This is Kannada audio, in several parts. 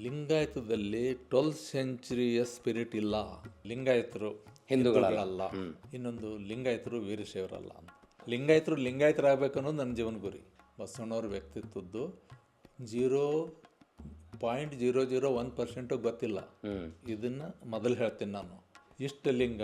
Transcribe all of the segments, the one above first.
ಲಿಂಗಾಯತದಲ್ಲಿ 12th ಸೆಂಚುರಿಯ ಸ್ಪಿರಿಟ್ ಇಲ್ಲ. ಲಿಂಗಾಯತರು ಹಿಂದೂಗಳಲ್ಲ, ಇನ್ನೊಂದು ಲಿಂಗಾಯತರು ವೀರಶೈವರಲ್ಲ. ಲಿಂಗಾಯತರು ಲಿಂಗಾಯತರಾಗಬೇಕು ಅನ್ನೋದು ನನ್ನ ಜೀವನ ಗುರಿ. ಬಸವಣ್ಣವ್ರ ವ್ಯಕ್ತಿತ್ವದ್ದು 0.001% ಗೊತ್ತಿಲ್ಲ. ಇದನ್ನು ಮೊದಲು ಹೇಳ್ತೀನಿ ನಾನು. ಇಷ್ಟಲಿಂಗ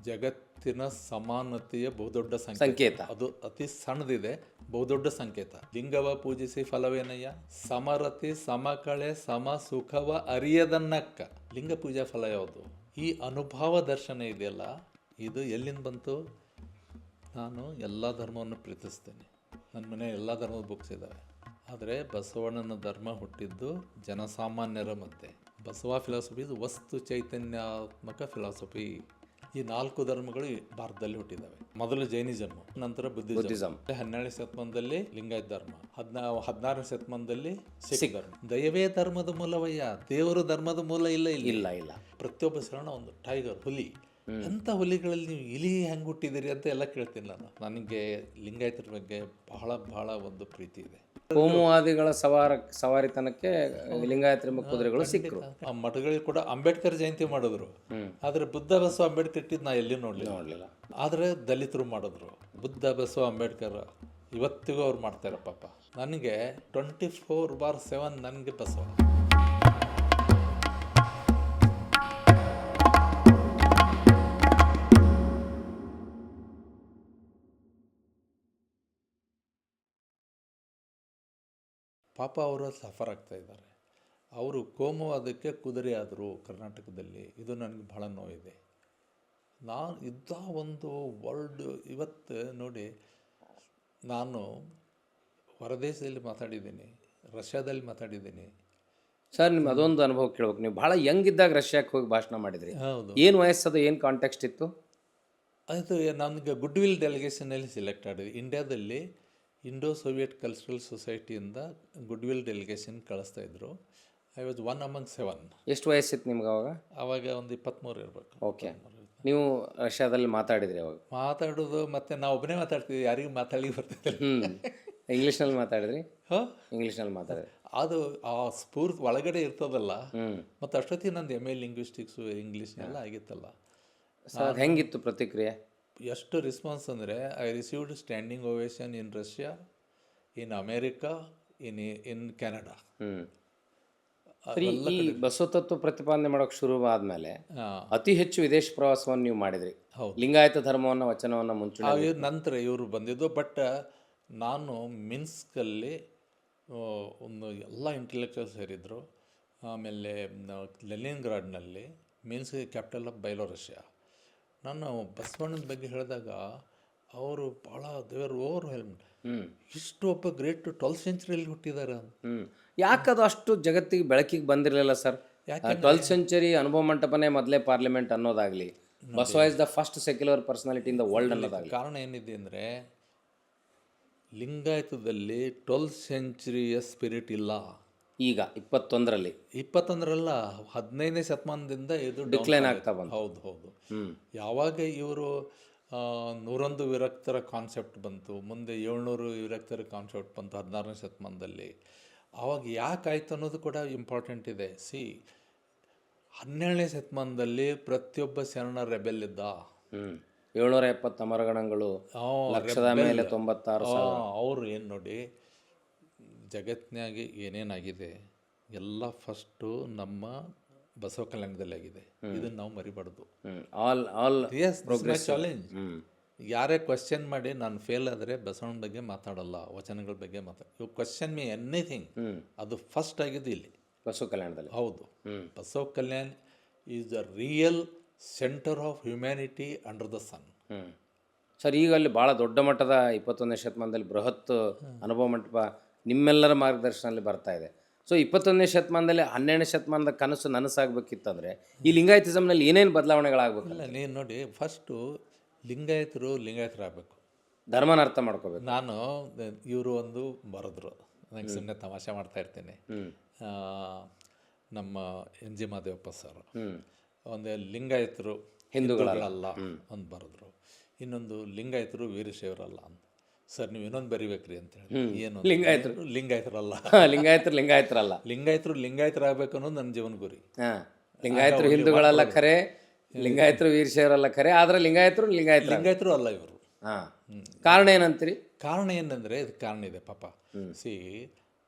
ಜಗತ್ತಿನ ಸಮಾನತೆಯ ಬಹುದೊಡ್ಡ ಸಂಕೇತ. ಅದು ಅತಿ ಸಣ್ಣದಿದೆ, ಬಹುದೊಡ್ಡ ಸಂಕೇತ. ಲಿಂಗವ ಪೂಜಿಸಿ ಫಲವೇನಯ್ಯ, ಸಮರತಿ ಸಮಕಳೆ ಸಮ ಸುಖವ ಅರಿಯದನ್ನಕ್ಕ. ಲಿಂಗ ಪೂಜಾ ಫಲ ಯಾವುದು? ಈ ಅನುಭವ ದರ್ಶನ ಇದೆಯಲ್ಲ, ಇದು ಎಲ್ಲಿಂದ ಬಂತು? ನಾನು ಎಲ್ಲ ಧರ್ಮವನ್ನು ಪ್ರೀತಿಸ್ತೇನೆ, ನನ್ನ ಮನೆ ಎಲ್ಲ ಧರ್ಮದ ಬುಕ್ಸ್ ಇದ್ದಾವೆ. ಆದರೆ ಬಸವಣ್ಣನ ಧರ್ಮ ಹುಟ್ಟಿದ್ದು ಜನಸಾಮಾನ್ಯರ ಮಧ್ಯೆ. ಬಸವ ಫಿಲಾಸಫಿ ಇದು ವಸ್ತು ಚೈತನ್ಯಾತ್ಮಕ ಫಿಲಾಸಫಿ. ಈ 4 ಧರ್ಮಗಳು ಭಾರತದಲ್ಲಿ ಹುಟ್ಟಿದ್ದಾವೆ. ಮೊದಲು ಜೈನಿಸಮ್, ನಂತರ ಬುದ್ಧಿಸಮ್. 12ನೇ ಶತಮಾನದಲ್ಲಿ ಲಿಂಗಾಯತ ಧರ್ಮ, 16ನೇ ಶತಮಾನದಲ್ಲಿ ಸಿಖ್ ಧರ್ಮ. ದಯವೇ ಧರ್ಮದ ಮೂಲವಯ್ಯ, ದೇವರು ಧರ್ಮದ ಮೂಲ ಇಲ್ಲ. ಪ್ರತಿಯೊಬ್ಬ ಶರಣ ಒಂದು ಟೈಗರ್, ಹುಲಿ. ಅಂಥ ಹುಲಿಗಳಲ್ಲಿ ನೀವು ಇಲಿ ಹೆಂಗೆ ಹುಟ್ಟಿದಿರಿ ಅಂತ ಎಲ್ಲ ಕೇಳ್ತೀನಿ ನಾನು. ನನಗೆ ಲಿಂಗಾಯತರ ಬಗ್ಗೆ ಬಹಳ ಒಂದು ಪ್ರೀತಿ ಇದೆ. ಕೋಮುವಾದಿಗಳ ಸವಾರಿತನಕ್ಕೆ ಲಿಂಗಾಯತರ ಕುದುರೆಗಳು ಸಿಕ್ಕರು. ಆ ಮಠಗಳಿಗೆ ಕೂಡ ಅಂಬೇಡ್ಕರ್ ಜಯಂತಿ ಮಾಡಿದ್ರು. ಆದರೆ ಬುದ್ಧ ಬಸವ ಅಂಬೇಡ್ಕರ್ ಇಟ್ಟಿದ್ದು ನಾ ಎಲ್ಲಿ ನೋಡಲಿಲ್ಲ. ಆದರೆ ದಲಿತರು ಮಾಡಿದ್ರು. ಬುದ್ಧ ಬಸವ ಅಂಬೇಡ್ಕರ್ ಇವತ್ತಿಗೂ ಅವ್ರು ಮಾಡ್ತಾರೆ ಪಾಪ. ನನಗೆ 24/7 ನನಗೆ ಬಸವ. ಪಾಪ ಅವರು ಸಫರ್ ಆಗ್ತಾ ಇದ್ದಾರೆ. ಅವರು ಕೋಮುವಾದಕ್ಕೆ ಕುದುರೆ ಆದರು ಕರ್ನಾಟಕದಲ್ಲಿ. ಇದು ನನಗೆ ಭಾಳ ನೋವಿದೆ. ನಾನು ಇದ್ದ ಒಂದು ವರ್ಲ್ಡ್ ಇವತ್ತು ನೋಡಿ, ನಾನು ಹೊರದೇಶದಲ್ಲಿ ಮಾತಾಡಿದ್ದೀನಿ, ರಷ್ಯಾದಲ್ಲಿ ಮಾತಾಡಿದ್ದೀನಿ. ಸರ್, ನಿಮ್ಮ ಅದೊಂದು ಅನುಭವ ಕೇಳ್ಬೇಕು. ನೀವು ಭಾಳ ಯಂಗಿದ್ದಾಗ ರಷ್ಯಾಕ್ಕೆ ಹೋಗಿ ಭಾಷಣ ಮಾಡಿದ್ರಿ. ಹೌದು. ಏನು ವಯಸ್ಸದು, ಏನು ಕಾಂಟೆಕ್ಸ್ಟ್ ಇತ್ತು? ಅದು ನನಗೆ ಗುಡ್ ವಿಲ್ ಡೆಲಿಗೇಷನಲ್ಲಿ ಸೆಲೆಕ್ಟ್ ಆಡಿದೆ. ಇಂಡಿಯಾದಲ್ಲಿ ಇಂಡೋ ಸೋವಿಯಟ್ ಕಲ್ಚರಲ್ ಸೊಸೈಟಿಯಿಂದ ಗುಡ್ ವಿಲ್ ಡೆಲಿಗೇಷನ್ ಕಳಿಸ್ತಾಯಿದ್ರು. I was 1 among 7. ಎಷ್ಟು ವಯಸ್ಸಿತ್ತು ನಿಮ್ಗೆ ಅವಾಗ? ಆವಾಗ ಒಂದು 23 ಇರಬೇಕು. ಓಕೆ. ನೀವು ರಷ್ಯಾದಲ್ಲಿ ಮಾತಾಡಿದ್ರಿ ಅವಾಗ? ಮಾತಾಡೋದು ಮತ್ತು ನಾವು ಒಬ್ಬನೇ ಮಾತಾಡ್ತೀವಿ, ಯಾರಿಗೂ ಮಾತಾಡಿ ಬರ್ತಿದ್ದಿಲ್ಲ. ಇಂಗ್ಲೀಷ್ನಲ್ಲಿ ಮಾತಾಡಿದ್ರಿ? ಹಾಂ, ಇಂಗ್ಲೀಷ್ನಲ್ಲಿ ಮಾತಾಡಿದ್ರಿ. ಅದು ಆ ಸ್ಫೂರ್ತಿ ಒಳಗಡೆ ಇರ್ತದಲ್ಲ. ಮತ್ತು ಅಷ್ಟೊತ್ತಿಗೆ ನಂದು MA ಲಿಂಗ್ವಿಸ್ಟಿಕ್ಸು ಇಂಗ್ಲೀಷ್ ಎಲ್ಲ ಆಗಿತ್ತಲ್ಲ. ಸರ್, ಹೆಂಗಿತ್ತು ಪ್ರತಿಕ್ರಿಯೆ? ಎಷ್ಟು ರೆಸ್ಪಾನ್ಸ್ ಅಂದರೆ, I received standing ovation in Russia, in America, in Canada. ಈ ಬಸವತತ್ವ ಪ್ರತಿಪಾದನೆ ಮಾಡೋಕೆ ಶುರು ಆದಮೇಲೆ ಅತಿ ಹೆಚ್ಚು ವಿದೇಶ ಪ್ರವಾಸವನ್ನು ನೀವು ಮಾಡಿದ್ರಿ. ಲಿಂಗಾಯತ ಧರ್ಮವನ್ನು ವಚನವನ್ನು ಮುಂಚೂಣಿ ನಂತರ ಇವರು ಬಂದಿದ್ದು. ಬಟ್ ನಾನು ಮಿನ್ಸ್ಕಲ್ಲಿ ಒಂದು ಎಲ್ಲ ಇಂಟೆಲೆಕ್ಚುವಲ್ಸ್ ಸೇರಿದ್ರು. ಆಮೇಲೆ ಲೆನಿನ್ಗ್ರಾಡ್ನಲ್ಲಿ, ಮಿನ್ಸ್ಕ್ ಕ್ಯಾಪಿಟಲ್ ಆಫ್ ಬೈಲೋರಷ್ಯಾ. ನಾನು ಬಸವಣ್ಣನ ಬಗ್ಗೆ ಹೇಳಿದಾಗ ಅವರು ಭಾಳ ಓವರ್ ಹೆಲ್ಮ್ಡ್. ಇಷ್ಟು ಒಬ್ಬ ಗ್ರೇಟ್ 12th ಸೆಂಚುರಿಯಲ್ಲಿ ಹುಟ್ಟಿದ್ದಾರೆ. ಯಾಕದು ಅಷ್ಟು ಜಗತ್ತಿಗೆ ಬೆಳಕಿಗೆ ಬಂದಿರಲಿಲ್ಲ ಸರ್? 12th ಸೆಂಚುರಿ ಅನುಭವ ಮಂಟಪನೇ ಮೊದಲೇ ಪಾರ್ಲಿಮೆಂಟ್ ಅನ್ನೋದಾಗಲಿ, Basava is the first secular personality in the world ಅನ್ನೋದಾಗಲಿ. ಕಾರಣ ಏನಿದೆ ಅಂದರೆ, ಲಿಂಗಾಯತದಲ್ಲಿ 12th ಸೆಂಚುರಿಯ ಸ್ಪಿರಿಟ್ ಇಲ್ಲ. ಈಗ 21ರಲ್ಲ, 15ನೇ ಶತಮಾನದಿಂದ ಇದು ಡಿಕ್ಲೈನ್ ಆಗ್ತಾ ಬಂತು. ಹೌದು. ಯಾವಾಗ ಇವರು 101 ವಿರಕ್ತರ ಕಾನ್ಸೆಪ್ಟ್ ಬಂತು, ಮುಂದೆ 700 ವಿರಕ್ತರ ಕಾನ್ಸೆಪ್ಟ್ ಬಂತು 16ನೇ ಶತಮಾನದಲ್ಲಿ. ಆವಾಗ ಯಾಕಾಯ್ತು ಅನ್ನೋದು ಕೂಡ ಇಂಪಾರ್ಟೆಂಟ್ ಇದೆ. 17ನೇ ಶತಮಾನದಲ್ಲಿ ಪ್ರತಿಯೊಬ್ಬ ಶರಣ ರೆಬೆಲ್ ಇದ್ದ. 770 ಅಮರಗಣಗಳು, ಲಕ್ಷದ ಮೇಲೆ 96,000. ಅವರು ಏನು ನೋಡಿ, ಜಗತ್ತಿನಾಗೆ ಏನೇನಾಗಿದೆ ಎಲ್ಲ ಫಸ್ಟು ನಮ್ಮ ಬಸವ ಕಲ್ಯಾಣದಲ್ಲಿ ಆಗಿದೆ. ಇದನ್ನು ನಾವು ಮರಿಬಾರ್ದು. ಚಾಲೆಂಜ್. ಯಾರೇ ಕ್ವಶನ್ ಮಾಡಿ ನಾನು ಫೇಲ್ ಆದರೆ ಬಸವಣ್ಣ ಬಗ್ಗೆ ಮಾತಾಡಲ್ಲ, ವಚನಗಳ ಬಗ್ಗೆ ಯು ಕ್ವಶನ್ ಮೀ ಎನಿಥಿಂಗ್, ಅದು ಫಸ್ಟ್ ಆಗಿದ್ದು ಇಲ್ಲಿ ಬಸವ ಕಲ್ಯಾಣದಲ್ಲಿ. ಹೌದು, Basava Kalyan is the real centre of humanity under the sun. Sir, ಈಗ ಅಲ್ಲಿ ಭಾಳ ದೊಡ್ಡ ಮಟ್ಟದ 21ನೇ ಶತಮಾನದಲ್ಲಿ ಬೃಹತ್ ಅನುಭವ ಮಂಟಪ ನಿಮ್ಮೆಲ್ಲರ ಮಾರ್ಗದರ್ಶನದಲ್ಲಿ ಬರ್ತಾ ಇದೆ. ಸೊ 21ನೇ ಶತಮಾನದಲ್ಲಿ 12ನೇ ಶತಮಾನದ ಕನಸು ನನಸಾಗಬೇಕಿತ್ತಂದರೆ ಈ ಲಿಂಗಾಯತಿಸಮ್ನಲ್ಲಿ ಏನೇನು ಬದಲಾವಣೆಗಳಾಗಬೇಕಲ್ಲ? ನೀನು ನೋಡಿ, ಫಸ್ಟು ಲಿಂಗಾಯತರಾಗಬೇಕು, ಧರ್ಮನ ಅರ್ಥ ಮಾಡ್ಕೋಬೇಕು. ನಾನು ಇವರು ಒಂದು ಬರೆದ್ರು, ನಂಗೆ ಸುಮ್ಮನೆ ತಮಾಷೆ ಮಾಡ್ತಾ ಇರ್ತೀನಿ. ನಮ್ಮ NG ಮಾದೇವಪ್ಪ ಸರ್ ಒಂದು ಲಿಂಗಾಯತರು ಹಿಂದೂಗಳಲ್ಲ ಒಂದು ಬರೆದ್ರು, ಇನ್ನೊಂದು ಲಿಂಗಾಯತರು ವೀರಶೈವರಲ್ಲ ಅಂತ. ಸರ್ ನೀವು ಇನ್ನೊಂದು ಬರಿಬೇಕ್ರಿ ಅಂತ ಹೇಳಿ ಏನು ಲಿಂಗಾಯತರು. ಲಿಂಗಾಯತರಲ್ಲ ಲಿಂಗಾಯತರಲ್ಲ. ಲಿಂಗಾಯತರಾಗಬೇಕು ಅನ್ನೋದು ನನ್ನ ಜೀವನ ಗುರಿ. ಹಾಂ, ಲಿಂಗಾಯತರು ಹಿಂದೂಗಳಲ್ಲ ಖರೆ, ಲಿಂಗಾಯತರು ವೀರಶೈವರಲ್ಲ ಖರೆ, ಆದ್ರೆ ಲಿಂಗಾಯತರು ಲಿಂಗಾಯತರು ಅಲ್ಲ ಇವರು. ಹಾಂ, ಕಾರಣ ಏನಂತೀರಿ? ಕಾರಣ ಏನಂದರೆ ಇದಕ್ಕೆ ಕಾರಣ ಇದೆ ಪಾಪ. ಸಿ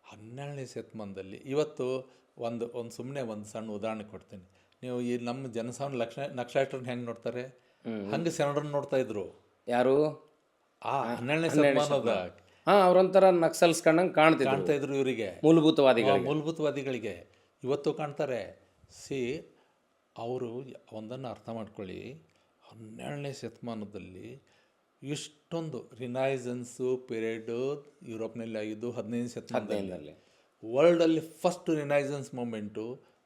12ನೇ ಶತಮಾನದಲ್ಲಿ ಇವತ್ತು ಒಂದು ಸುಮ್ಮನೆ ಒಂದು ಸಣ್ಣ ಉದಾಹರಣೆ ಕೊಡ್ತೀನಿ. ನೀವು ಈ ನಮ್ಮ ಜನಸಾಮಾನ್ಯ ನಕ್ಷತ್ರನ ಹೆಂಗೆ ನೋಡ್ತಾರೆ, ಹಂಗೆ ಶರಣರನ್ನು ನೋಡ್ತಾ ಇದ್ರು. ಯಾರು? ಆ 12ನೇ ಶತಮಾನದ ಹಾಂ, ಅವ್ರೊಂಥರ ನಕ್ಸಲ್ಸ್ ಕಂಡಂಗೆ ಕಾಣ್ತಾ ಇದ್ರು ಇವರಿಗೆ, ಮೂಲಭೂತವಾದಿಗಳಿಗೆ ಇವತ್ತು ಕಾಣ್ತಾರೆ. ಸಿ ಅವರು ಒಂದನ್ನು ಅರ್ಥ ಮಾಡ್ಕೊಳ್ಳಿ, 12ನೇ ಶತಮಾನದಲ್ಲಿ ಇಷ್ಟೊಂದು ರಿನೈಸೆನ್ಸು ಪೀರಿಯಡು ಯುರೋಪ್ನಲ್ಲಿ ಆಗಿದ್ದು 15ನೇ ಶತಮಾನದಲ್ಲಿ. ವರ್ಲ್ಡಲ್ಲಿ ಫಸ್ಟ್ ರಿನೈಸೆನ್ಸ್ ಮೂಮೆಂಟು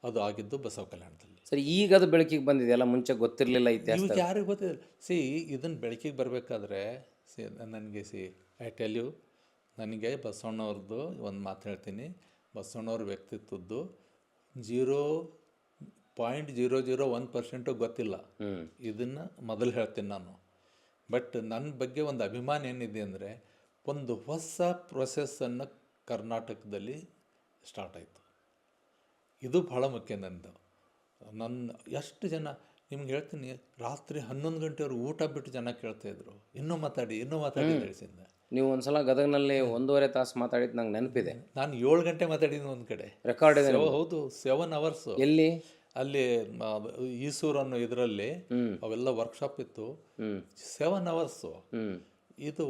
ಅದು ಆಗಿದ್ದು ಬಸವ ಕಲ್ಯಾಣದಲ್ಲಿ. ಸರಿ, ಈಗ ಅದು ಬೆಳಕಿಗೆ ಬಂದಿದೆಯಲ್ಲ, ಮುಂಚೆ ಗೊತ್ತಿರಲಿಲ್ಲ ಇತಿಹಾಸ. ಇವಾಗ ಯಾರಿಗೆ ಗೊತ್ತಿಲ್ಲ. ಸಿ ಇದನ್ನು ಬೆಳಕಿಗೆ ಬರಬೇಕಾದ್ರೆ ನನಗೆ ಐ ಟೆಲ್ ಯು, ನನಗೆ ಬಸವಣ್ಣವ್ರದ್ದು ಒಂದು ಮಾತು ಹೇಳ್ತೀನಿ. ಬಸವಣ್ಣವ್ರ ವ್ಯಕ್ತಿತ್ವದ್ದು 0.001% ಗೊತ್ತಿಲ್ಲ. ಇದನ್ನು ಮೊದಲು ಹೇಳ್ತೀನಿ ನಾನು. ಬಟ್ ನನ್ನ ಬಗ್ಗೆ ಒಂದು ಅಭಿಮಾನ ಏನಿದೆ ಅಂದರೆ, ಒಂದು ಹೊಸ ಪ್ರೊಸೆಸ್ಸನ್ನು ಕರ್ನಾಟಕದಲ್ಲಿ ಸ್ಟಾರ್ಟ್ ಆಯಿತು. ಇದು ಭಾಳ ಮುಖ್ಯ. ನನ್ನ ಎಷ್ಟು ಜನ ನಿಮ್ಗೆ ಹೇಳ್ತೀನಿ, ರಾತ್ರಿ 11 ಗಂಟೆವರೆಗೆ ಊಟ ಬಿಟ್ಟು ಜನ ಕೇಳ್ತಾಯಿದ್ರು, ಇನ್ನೂ ಮಾತಾಡಿ ತಿಳಿಸಿದ್ದ. ನೀವು ಒಂದ್ಸಲ ಗದಗನಲ್ಲಿ 1.5 ತಾಸು ಮಾತಾಡಿದ್ದು ನಂಗೆ ನೆನಪಿದೆ. ನಾನು 7 ಗಂಟೆ ಮಾತಾಡಿದ್ದೀನಿ ಒಂದು ಕಡೆ, ರೆಕಾರ್ಡ್ ಇದೆ. ಹೌದು, 7 hours. ಎಲ್ಲಿ? ಅಲ್ಲಿ ಈಸೂರು ಅನ್ನೋ ಇದರಲ್ಲಿ ಅವೆಲ್ಲ ವರ್ಕ್ಶಾಪ್ ಇತ್ತು. 7 hours. ಇದು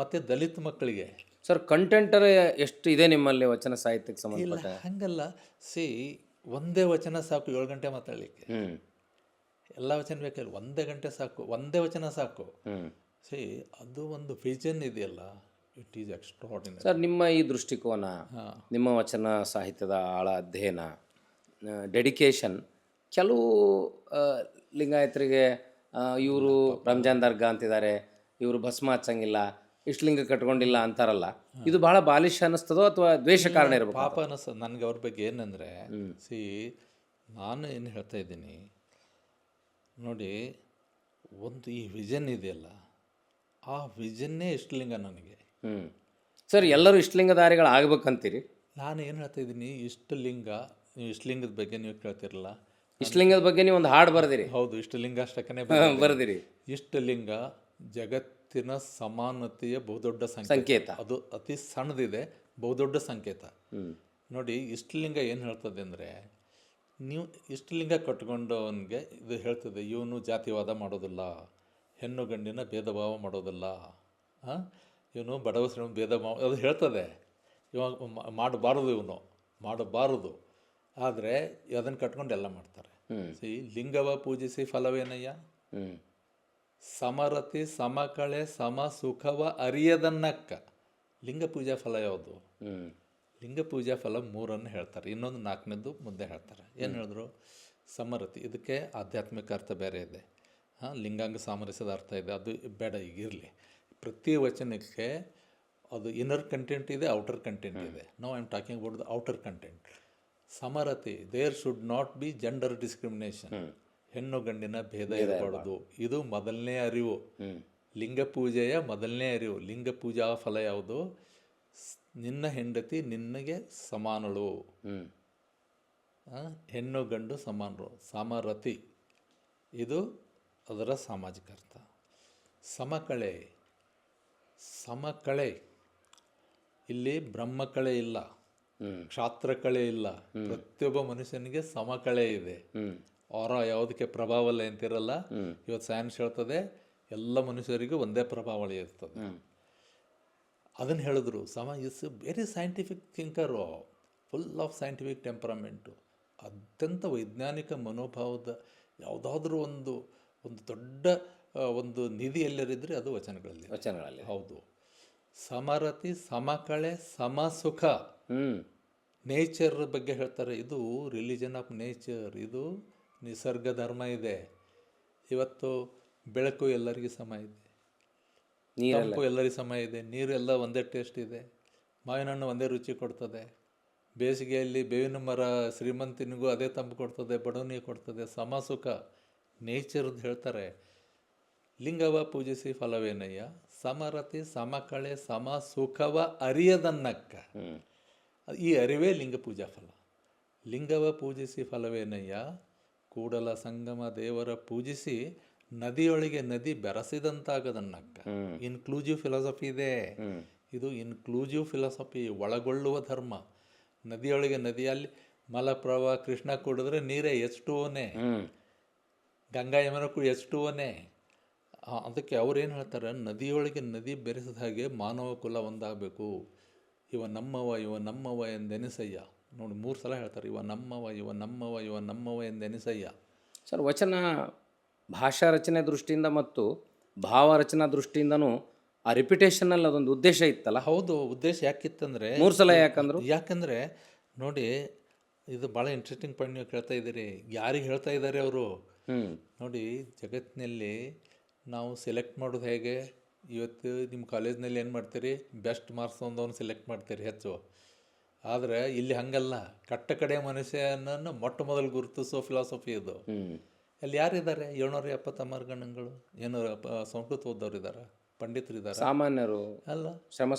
ಮತ್ತೆ ದಲಿತ ಮಕ್ಕಳಿಗೆ. ಸರ್, ಕಂಟೆಂಟರ್ ಎಷ್ಟು ಇದೆ ನಿಮ್ಮಲ್ಲಿ ವಚನ ಸಾಹಿತ್ಯಕ್ಕೆ ಸಂಬಂಧಪಟ್ಟ? ಹಂಗಲ್ಲ. ಸಿ ಒಂದೇ ವಚನ ಸಾಕು 7 ಗಂಟೆ ಮಾತಾಡಲಿಕ್ಕೆ. ಎಲ್ಲ ವಚನ ಬೇಕಿಲ್ಲ, ಒಂದೇ ಗಂಟೆ ಸಾಕು, ಒಂದೇ ವಚನ ಸಾಕು. ಸಿ ಅದು ಒಂದು ವಿಷನ್ ಇದೆಯಲ್ಲ, ಇಟ್ ಈಸ್ ಎಕ್ಸ್ಟ್ರಾರ್ಡಿನರಿ. ಸರ್, ನಿಮ್ಮ ಈ ದೃಷ್ಟಿಕೋನ, ನಿಮ್ಮ ವಚನ ಸಾಹಿತ್ಯದ ಆಳ ಅಧ್ಯಯನ, ಡೆಡಿಕೇಶನ್, ಕೆಲವು ಲಿಂಗಾಯತರಿಗೆ ಇವರು ರಂಜಾನ್ ದರ್ಗಾ ಅಂತಿದ್ದಾರೆ, ಇವರು ಭಸ್ಮ ಹಚ್ಚಂಗಿಲ್ಲ, ಇಷ್ಟಲಿಂಗ ಕಟ್ಕೊಂಡಿಲ್ಲ ಅಂತಾರಲ್ಲ, ಇದು ಭಾಳ ಬಾಲಿಶ ಅನ್ನಿಸ್ತದೋ ಅಥವಾ ದ್ವೇಷ ಕಾರಣ ಇರಬೇಕು? ಪಾಪ ಅನ್ನಿಸ್ತದೆ ನನಗೆ ಅವ್ರ ಬಗ್ಗೆ. ಏನಂದರೆ ಸಿ ನಾನು ಏನು ಹೇಳ್ತಾ ಇದ್ದೀನಿ ನೋಡಿ, ಒಂದು ಈ ವಿಷನ್ ಇದೆಯಲ್ಲ, ಆ ವಿಷನ್ನೇ ಇಷ್ಟಲಿಂಗ ನನಗೆ. ಸರ್, ಎಲ್ಲರೂ ಇಷ್ಟಲಿಂಗಧಾರಿಗಳು ಆಗ್ಬೇಕಂತೀರಿ? ನಾನು ಏನು ಹೇಳ್ತಾ ಇದ್ದೀನಿ, ನೀವು ಇಷ್ಟಲಿಂಗದ ಬಗ್ಗೆ ನೀವು ಕೇಳ್ತಿರಲ್ಲ, ಇಷ್ಟಲಿಂಗದ ಬಗ್ಗೆ ನೀವು ಒಂದು ಹಾಡು ಬರೆದಿರಿ. ಹೌದು, ಇಷ್ಟಲಿಂಗ ಅಷ್ಟಕ್ಕೇ ಬರೆದಿರಿ. ಇಷ್ಟಲಿಂಗ ಜಗತ್ತಿನ ಸಮಾನತೆಯ ಬಹುದೊಡ್ಡ ಸಂಕೇತ. ಅದು ಅತಿ ಸಣ್ಣದಿದೆ, ಬಹುದೊಡ್ಡ ಸಂಕೇತ. ನೋಡಿ, ಇಷ್ಟಲಿಂಗ ಏನು ಹೇಳ್ತದೆ ಅಂದರೆ, ನೀವು ಇಷ್ಟಲಿಂಗ ಕಟ್ಕೊಂಡವನಿಗೆ ಇದು ಹೇಳ್ತದೆ, ಇವನು ಜಾತಿವಾದ ಮಾಡೋದಿಲ್ಲ, ಹೆಣ್ಣು ಗಂಡಿನ ಭೇದ ಭಾವ ಮಾಡೋದಿಲ್ಲ, ಇವನು ಬಡವ ಶ್ರೀಮಂತ ಭೇದ ಭಾವ ಅದು ಹೇಳ್ತದೆ. ಇವಾಗ ಮಾಡಬಾರದು. ಆದರೆ ಅದನ್ನು ಕಟ್ಕೊಂಡು ಎಲ್ಲ ಮಾಡ್ತಾರೆ. ಸಿ ಲಿಂಗವ ಪೂಜಿಸಿ ಫಲವೇನಯ್ಯ, ಸಮರತಿ ಸಮಕಳೆ ಸಮ ಸುಖವ ಅರಿಯದನ್ನಕ್ಕ. ಲಿಂಗ ಪೂಜಾ ಫಲ ಯಾವುದು? ಲಿಂಗ ಪೂಜಾ ಫಲ 3 ಹೇಳ್ತಾರೆ, ಇನ್ನೊಂದು 4ನೇದು ಮುಂದೆ ಹೇಳ್ತಾರೆ. ಏನು ಹೇಳಿದ್ರು? ಸಮರತಿ, ಇದಕ್ಕೆ ಆಧ್ಯಾತ್ಮಿಕ ಅರ್ಥ ಬೇರೆ ಇದೆ. ಲಿಂಗಾಂಗ ಸಾಮರಸ್ಯದ ಅರ್ಥ ಇದೆ, ಅದು ಬೇಡ, ಈಗಿರಲಿ. ಪ್ರತಿ ವಚನಕ್ಕೆ ಅದು ಇನ್ನರ್ ಕಂಟೆಂಟ್ ಇದೆ, ಔಟರ್ ಕಂಟೆಂಟ್ ಇದೆ. No I am talking about the outer content. ಸಮರತಿ, there should not be gender discrimination, ಹೆಣ್ಣು ಗಂಡಿನ ಭೇದ ಇರಬಾರ್ದು. ಇದು ಮೊದಲನೇ ಅರಿವು, ಲಿಂಗ ಪೂಜೆಯ ಮೊದಲನೇ ಅರಿವು. ಲಿಂಗ ಪೂಜಾ ಫಲ ಯಾವುದು? ನಿನ್ನ ಹೆಂಡತಿ ನಿನಗೆ ಸಮಾನಳು, ಹೆಣ್ಣು ಗಂಡು ಸಮಾನರು. ಸಮರತಿ ಇದು ಅದರ ಸಾಮಾಜಿಕ ಅರ್ಥ. ಸಮಕಳೆ ಇಲ್ಲಿ ಬ್ರಹ್ಮಕಳೆ ಇಲ್ಲ, ಕ್ಷಾತ್ರ ಕಳೆ ಇಲ್ಲ, ಪ್ರತಿಯೊಬ್ಬ ಮನುಷ್ಯನಿಗೆ ಸಮಕಳೆ ಇದೆ. ಅವರ ಯಾವುದಕ್ಕೆ ಪ್ರಭಾವಲ್ಲ ಅಂತಿರಲ್ಲ, ಇವತ್ತು ಸೈನ್ಸ್ ಹೇಳ್ತದೆ ಎಲ್ಲ ಮನುಷ್ಯರಿಗೂ ಒಂದೇ ಪ್ರಭಾವಳಿ ಇರ್ತದೆ. ಅದನ್ನು ಹೇಳಿದ್ರು. Is very scientific thinker, full of scientific temperament, ಅತ್ಯಂತ ವೈಜ್ಞಾನಿಕ ಮನೋಭಾವದ ಯಾವುದಾದ್ರೂ ಒಂದು ದೊಡ್ಡ ಒಂದು ನಿಧಿ ಎಲ್ಲರಿದ್ರೆ ಅದು ವಚನಗಳಲ್ಲಿ. ಹೌದು. ಸಮರತಿ, ಸಮಕಳೆ, ಸಮಸುಖ, ನೇಚರ್ ಬಗ್ಗೆ ಹೇಳ್ತಾರೆ. ಇದು ರಿಲಿಜನ್ ಆಫ್ ನೇಚರ್, ಇದು ನಿಸರ್ಗ ಧರ್ಮ ಇದೆ. ಇವತ್ತು ಬೆಳಕು ಎಲ್ಲರಿಗೂ ಸಮ ಇದೆ, ತಂಪು ಎಲ್ಲರಿಗೂ ಸಮ ಇದೆ, ನೀರೆಲ್ಲ ಒಂದೇ ಟೇಸ್ಟ್ ಇದೆ, ಮಾವಿನ ಹಣ್ಣು ಒಂದೇ ರುಚಿ ಕೊಡ್ತದೆ. ಬೇಸಿಗೆಯಲ್ಲಿ ಬೇವಿನ ಮರ ಶ್ರೀಮಂತನಿಗೂ ಅದೇ ತಂಪು ಕೊಡ್ತದೆ, ಬಡವನಿಗೆ ಕೊಡ್ತದೆ. ಸಮಸುಖ ನೇಚರ್ದು ಹೇಳ್ತಾರೆ. ಲಿಂಗವ ಪೂಜಿಸಿ ಫಲವೇನಯ್ಯ, ಸಮರತಿ ಸಮಕಳೆ ಸಮ ಸುಖವ ಅರಿಯದನ್ನಕ್ಕ. ಈ ಅರಿವೇ ಲಿಂಗ ಪೂಜಾ ಫಲ. ಲಿಂಗವ ಪೂಜಿಸಿ ಫಲವೇನಯ್ಯ, ಕೂಡಲ ಸಂಗಮ ದೇವರ ಪೂಜಿಸಿ ನದಿಯೊಳಗೆ ನದಿ ಬೆರೆಸಿದಂತಾಗದನ್ನಕ್ಕ. ಇನ್ಕ್ಲೂಸಿವ್ ಫಿಲಾಸಫಿ ಇದೆ ಇದು. ಇನ್ಕ್ಲೂಸಿವ್ ಫಿಲಾಸಫಿ, ಒಳಗೊಳ್ಳುವ ಧರ್ಮ. ನದಿಯೊಳಗೆ ನದಿಯಲ್ಲಿ ಮಲಪ್ರಭಾ ಕೃಷ್ಣ ಕುಡಿದ್ರೆ ನೀರೇ H2Oನೇ, ಗಂಗಾ ಯಮುನಾ H2Oನೇ. ಅದಕ್ಕೆ ಅವ್ರೇನು ಹೇಳ್ತಾರೆ, ನದಿಯೊಳಗೆ ನದಿ ಬೆರೆಸಿದ ಹಾಗೆ ಮಾನವ ಕುಲ ಒಂದಾಗಬೇಕು. ಇವ ನಮ್ಮವ ಎಂದೆನಿಸಯ್ಯ. ನೋಡಿ 3 ಸಲ ಹೇಳ್ತಾರೆ, ಇವ ನಮ್ಮವ ಎಂದೆನಿಸಯ್ಯ. ಸರ್, ವಚನ ಭಾಷಾ ರಚನೆ ದೃಷ್ಟಿಯಿಂದ ಮತ್ತು ಭಾವ ರಚನಾ ದೃಷ್ಟಿಯಿಂದನೂ ಆ ರಿಪಿಟೇಷನಲ್ಲಿ ಅದೊಂದು ಉದ್ದೇಶ ಇತ್ತಲ್ಲ? ಹೌದು, ಉದ್ದೇಶ ಯಾಕಿತ್ತಂದರೆ 3 ಸಲ ಯಾಕಂದ್ರು? ಯಾಕಂದರೆ ನೋಡಿ, ಇದು ಭಾಳ ಇಂಟ್ರೆಸ್ಟಿಂಗ್ ಪಾಯಿಂಟ್ ನೀವು ಕೇಳ್ತಾ ಇದ್ದೀರಿ. ಯಾರಿಗೆ ಹೇಳ್ತಾ ಇದ್ದಾರೆ ಅವರು? ನೋಡಿ, ಜಗತ್ತಿನಲ್ಲಿ ನಾವು ಸೆಲೆಕ್ಟ್ ಮಾಡೋದು ಹೇಗೆ? ಇವತ್ತು ನಿಮ್ಮ ಕಾಲೇಜ್ನಲ್ಲಿ ಏನು ಮಾಡ್ತೀರಿ, ಬೆಸ್ಟ್ ಮಾರ್ಕ್ಸ್ ಒಂದವನು ಸೆಲೆಕ್ಟ್ ಮಾಡ್ತೀರಿ ಹೆಚ್ಚು. ಆದರೆ ಇಲ್ಲಿ ಹಂಗಲ್ಲ. ಕಟ್ಟ ಕಡೆ ಮನುಷ್ಯನನ್ನು ಮೊಟ್ಟ ಮೊದಲು ಗುರುತಿಸೋ ಫಿಲಾಸಫಿ ಇದು. ಅಲ್ಲಿ ಯಾರಿದ್ದಾರೆ? 770 ಗಣಗಳು. ಏನು ಸಂಸ್ಕೃತ ಓದೋರು ಇದ್ದಾರೆ, ಪಂಡಿತರಿದ್ದಾರೆ, ಸಾಮಾನ್ಯರು ಅಲ್ಲ, ಶ್ರಮ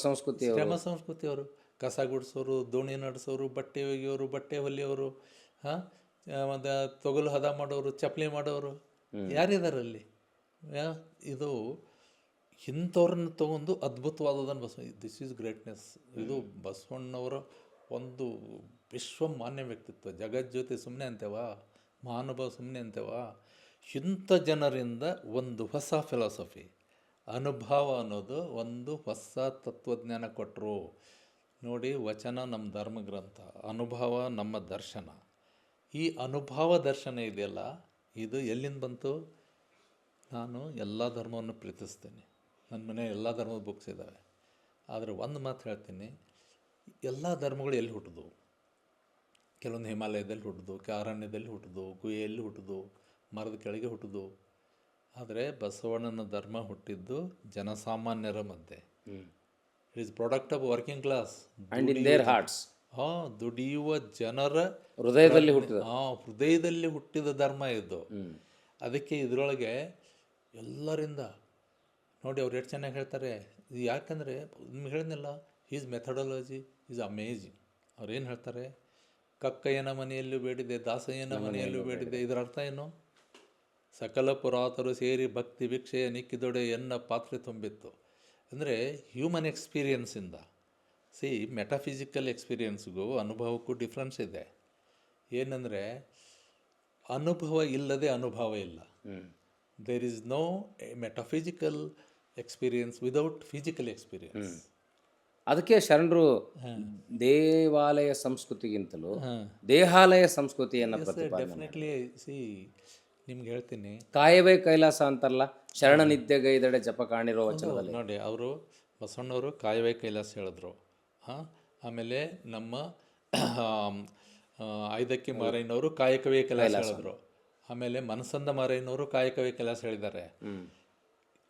ಸಂಸ್ಕೃತಿಯವರು, ಕಸ ಗುಡಿಸೋರು, ದೋಣಿ ನಡೆಸೋರು, ಬಟ್ಟೆ ಒಗೆಯೋರು, ಬಟ್ಟೆ ಹೊಲಿಯೋರು, ಮತ್ತು ತೊಗಲು ಹದ ಮಾಡೋರು, ಚಪ್ಪಲಿ ಮಾಡೋರು, ಯಾರಿದ್ದಾರೆ ಅಲ್ಲಿ? ಇದು ಇಂಥವ್ರನ್ನ ತೊಗೊಂಡು ಅದ್ಭುತವಾದದನ್ನು ದಿಸ್ ಈಸ್ ಗ್ರೇಟ್ನೆಸ್. ಇದು ಬಸವಣ್ಣವರ ಒಂದು ವಿಶ್ವಮಾನ್ಯ ವ್ಯಕ್ತಿತ್ವ. ಜಗಜ್ಯೋತಿ ಸುಮ್ಮನೆ ಅಂತೇವಾ? ಮಹಾನುಭಾವ ಸುಮ್ಮನೆ ಅಂತೇವಾ? ಇಂಥ ಜನರಿಂದ ಒಂದು ಹೊಸ ಫಿಲಾಸಫಿ, ಅನುಭವ ಅನ್ನೋದು ಒಂದು ಹೊಸ ತತ್ವಜ್ಞಾನ ಕೊಟ್ಟರು. ನೋಡಿ, ವಚನ ನಮ್ಮ ಧರ್ಮಗ್ರಂಥ, ಅನುಭವ ನಮ್ಮ ದರ್ಶನ. ಈ ಅನುಭವ ದರ್ಶನ ಇದೆಯಲ್ಲ, ಇದು ಎಲ್ಲಿಂದ ಬಂತು? ನಾನು ಎಲ್ಲ ಧರ್ಮವನ್ನು ಪ್ರೀತಿಸ್ತೇನೆ, ನನ್ನ ಮನೆ ಎಲ್ಲ ಧರ್ಮದ ಬುಕ್ಸ್ ಇದ್ದಾವೆ. ಆದರೆ ಒಂದು ಮಾತು ಹೇಳ್ತೀನಿ, ಎಲ್ಲ ಧರ್ಮಗಳು ಎಲ್ಲಿ ಹುಟ್ಟಿದ್ವು? ಕೆಲವೊಂದು ಹಿಮಾಲಯದಲ್ಲಿ ಹುಟ್ಟಿದ್ವು, ಅರಣ್ಯದಲ್ಲಿ ಹುಟ್ಟಿದ್ವು, ಗುಹೆಯಲ್ಲಿ ಹುಟ್ಟಿದ್ವು, ಮರದ ಕೆಳಗೆ ಹುಟ್ಟಿದ್ವು. ಆದರೆ ಬಸವಣ್ಣನ ಧರ್ಮ ಹುಟ್ಟಿದ್ದು ಜನಸಾಮಾನ್ಯರ ಮಧ್ಯೆ. It is product of working class and in their hearts. ದುಡಿಯುವ ಜನರ ಹೃದಯದಲ್ಲಿ ಹುಟ್ಟಿದ ಧರ್ಮ ಇದು. ಅದಕ್ಕೆ ಇದರೊಳಗೆ ಎಲ್ಲರಿಂದ ನೋಡಿ ಅವ್ರು ಎಷ್ಟು ಚೆನ್ನಾಗಿ ಹೇಳ್ತಾರೆ. ಯಾಕಂದರೆ ನಿಮ್ಗೆ ಹೇಳಿದ್ನಲ್ಲ, ಈಸ್ ಮೆಥಡಾಲಜಿ ಈಸ್ ಅಮೇಜಿಂಗ್. ಅವ್ರೇನು ಹೇಳ್ತಾರೆ? ಕಕ್ಕಯ್ಯನ ಮನೆಯಲ್ಲೂ ಬೇಡಿದೆ, ದಾಸಯ್ಯನ ಮನೆಯಲ್ಲೂ ಬೇಡಿದೆ. ಇದರ ಅರ್ಥ ಏನು? ಸಕಲ ಪುರಾತರು ಸೇರಿ ಭಕ್ತಿ ಭಿಕ್ಷೆಯ ನಿಕ್ಕಿದೊಡೆ ಎನ್ನ ಪಾತ್ರೆ ತುಂಬಿತ್ತು. ಅಂದರೆ ಹ್ಯೂಮನ್ ಎಕ್ಸ್ಪೀರಿಯನ್ಸಿಂದ ಮೆಟಾಫಿಸಿಕಲ್ ಎಕ್ಸ್ಪೀರಿಯನ್ಸ್ಗೂ ಅನುಭವಕ್ಕೂ ಡಿಫ್ರೆನ್ಸ್ ಇದೆ. ಏನಂದರೆ ಅನುಭವ ಇಲ್ಲದೆ ಅನುಭವ ಇಲ್ಲ. There is no metaphysical experience without physical experience. ಅದಕ್ಕೆ ಶರಣರು ದೇವಾಲಯ ಸಂಸ್ಕೃತಿಗಿಂತಲೂ ದೇಹಾಲಯ ಸಂಸ್ಕೃತಿಯನ್ನು ಡೆಫಿನೆಟ್ಲಿ ನಿಮ್ಗೆ ಹೇಳ್ತೀನಿ. ಕಾಯವೇ ಕೈಲಾಸ ಅಂತಾರಲ್ಲ, ಶರಣ ನಿತ್ಯಗೈದಡೆ ಜಪ ಕಾಣಿರೋ ವಚನದಲ್ಲಿ ನೋಡಿ, ಅವರು ಬಸವಣ್ಣವರು ಕಾಯವೇ ಕೈಲಾಸ ಹೇಳಿದ್ರು. ಆಮೇಲೆ ನಮ್ಮ ಐದಕ್ಕಿ ಮಾರಯ್ಯನವರು ಕಾಯಕವೇ ಕೈಲಾಸ ಹೇಳಿದ್ರು. ಆಮೇಲೆ ಮನಸಂದ ಮಾರಯ್ಯನವರು ಕಾಯಕವೇ ಕೈಲಾಸ ಹೇಳಿದ್ದಾರೆ.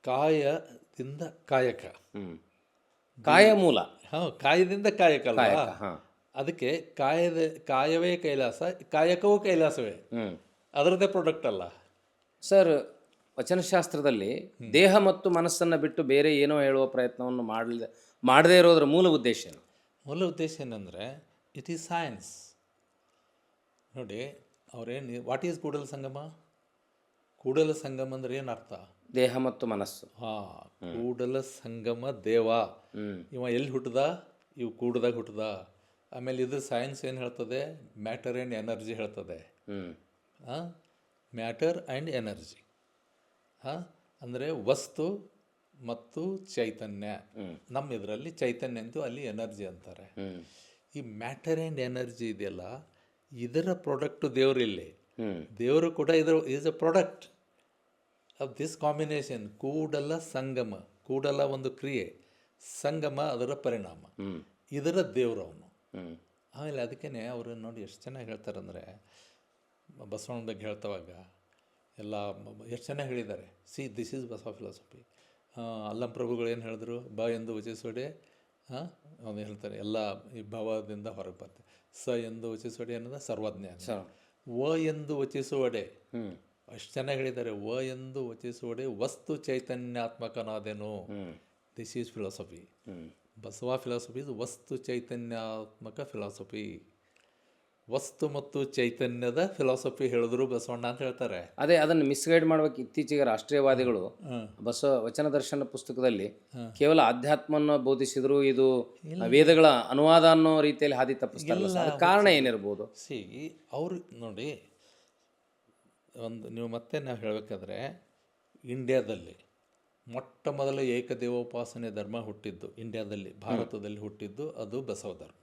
ಕಾಯದಿಂದ ಕಾಯಕ, ಕಾಯ ಮೂಲ, ಕಾಯದಿಂದ ಕಾಯಕ ಅಲ್ವಾ? ಅದಕ್ಕೆ ಕಾಯವೇ ಕೈಲಾಸ, ಕಾಯಕವೂ ಕೈಲಾಸವೇ, ಅದರದ್ದೇ ಪ್ರಾಡಕ್ಟ್ ಅಲ್ಲ ಸರ್. ವಚನಶಾಸ್ತ್ರದಲ್ಲಿ ದೇಹ ಮತ್ತು ಮನಸ್ಸನ್ನು ಬಿಟ್ಟು ಬೇರೆ ಏನೋ ಹೇಳುವ ಪ್ರಯತ್ನವನ್ನು ಮಾಡದೇ ಇರೋದ್ರ ಮೂಲ ಉದ್ದೇಶ ಏನು? ಮೂಲ ಉದ್ದೇಶ ಏನಂದರೆ ಇಟ್ ಈಸ್ ಸೈನ್ಸ್. ನೋಡಿ, ಅವ್ರೇನು ವಾಟ್ ಈಸ್ ಕೂಡಲ ಸಂಗಮ? ಕೂಡಲ ಸಂಗಮ ಅಂದ್ರೆ ಏನು ಅರ್ಥ? ದೇಹ ಮತ್ತು ಮನಸ್ಸು. ಕೂಡಲ ಸಂಗಮ ದೇವ. ಇವ ಎಲ್ಲಿ ಹುಟ್ಟದ? ಇವು ಕೂಡದಾಗ ಹುಟ್ಟದ. ಆಮೇಲೆ ಇದ್ರ ಸೈನ್ಸ್ ಏನು ಹೇಳ್ತದೆ? ಮ್ಯಾಟರ್ ಆ್ಯಂಡ್ ಎನರ್ಜಿ ಹೇಳ್ತದೆ. ಮ್ಯಾಟರ್ ಆ್ಯಂಡ್ ಎನರ್ಜಿ ಅಂದರೆ ವಸ್ತು ಮತ್ತು ಚೈತನ್ಯ. ನಮ್ಮ ಇದರಲ್ಲಿ ಚೈತನ್ಯ ಅಂತೂ ಅಲ್ಲಿ ಎನರ್ಜಿ ಅಂತಾರೆ. ಈ ಮ್ಯಾಟರ್ ಆ್ಯಂಡ್ ಎನರ್ಜಿ ಇದೆಯಲ್ಲ, ಇದರ ಪ್ರಾಡಕ್ಟು ದೇವರಿಲ್ಲಿ. ದೇವರು ಕೂಡ ಇದರ is a product of this combination. Kudala Sangama, ಕೂಡಲ ಒಂದು ಕ್ರಿಯೆ, ಸಂಗಮ ಅದರ ಪರಿಣಾಮ. ಇದರ ದೇವರು ಅವನು. ಆಮೇಲೆ ಅದಕ್ಕೇ ಅವರು ನೋಡಿ ಎಷ್ಟು ಚೆನ್ನಾಗಿ ಹೇಳ್ತಾರೆ ಅಂದರೆ, ಬಸವಣ್ಣ ಬಗ್ಗೆ ಹೇಳ್ತವಾಗ ಎಲ್ಲ ಎಷ್ಟು ಚೆನ್ನಾಗಿ ಹೇಳಿದ್ದಾರೆ. This is Basava philosophy. Allama ಪ್ರಭುಗಳು ಏನು ಹೇಳಿದ್ರು? ಬ ಎಂದು ವಚಿಸೋಡೆ, ಅವನು ಹೇಳ್ತಾರೆ ಎಲ್ಲ ಈ ಭಾವದಿಂದ ಹೊರಗೆ ಬರ್ತದೆ. ಸ ಎಂದು ವಚಿಸೋಡೆ ಅನ್ನೋದು ಸರ್ವಜ್ಞಾನ. ವ ಎಂದು ವಚಿಸುವಡೆ ಅಷ್ಟು ಚೆನ್ನಾಗಿ ಹೇಳಿದ್ದಾರೆ. ವ ಎಂದು ವಚಿಸುವಡೆ ವಸ್ತು ಚೈತನ್ಯಾತ್ಮಕನಾದೆನು. This is philosophy. Basava philosophy is ವಸ್ತು ಚೈತನ್ಯಾತ್ಮಕ ಫಿಲಾಸಫಿ. ವಸ್ತು ಮತ್ತು ಚೈತನ್ಯದ ಫಿಲಾಸಫಿ ಹೇಳಿದ್ರು ಬಸವಣ್ಣ ಅಂತ ಹೇಳ್ತಾರೆ. ಅದೇ ಅದನ್ನು ಮಿಸ್ಗೈಡ್ ಮಾಡ್ಬೇಕು. ಇತ್ತೀಚೆಗೆ ರಾಷ್ಟ್ರೀಯವಾದಿಗಳು ವಚನ ದರ್ಶನ ಪುಸ್ತಕದಲ್ಲಿ ಕೇವಲ ಆಧ್ಯಾತ್ಮವನ್ನು ಬೋಧಿಸಿದ್ರು, ಇದು ವೇದಗಳ ಅನುವಾದ ಅನ್ನೋ ರೀತಿಯಲ್ಲಿ ಹಾದಿ ತಪ್ಪಿಸ್ತಾರಲ್ಲ ಸರ್, ಅದಕ್ಕೆ ಕಾರಣ ಏನಿರ್ಬೋದು? ಅವ್ರು ನೋಡಿ, ನೀವು ಮತ್ತೆ ನಾವು ಹೇಳಬೇಕಾದ್ರೆ ಇಂಡಿಯಾದಲ್ಲಿ ಮೊಟ್ಟ ಮೊದಲ ಏಕದೇವೋಪಾಸನೆ ಧರ್ಮ ಹುಟ್ಟಿದ್ದು ಇಂಡಿಯಾದಲ್ಲಿ, ಭಾರತದಲ್ಲಿ ಹುಟ್ಟಿದ್ದು ಅದು ಬಸವ ಧರ್ಮ.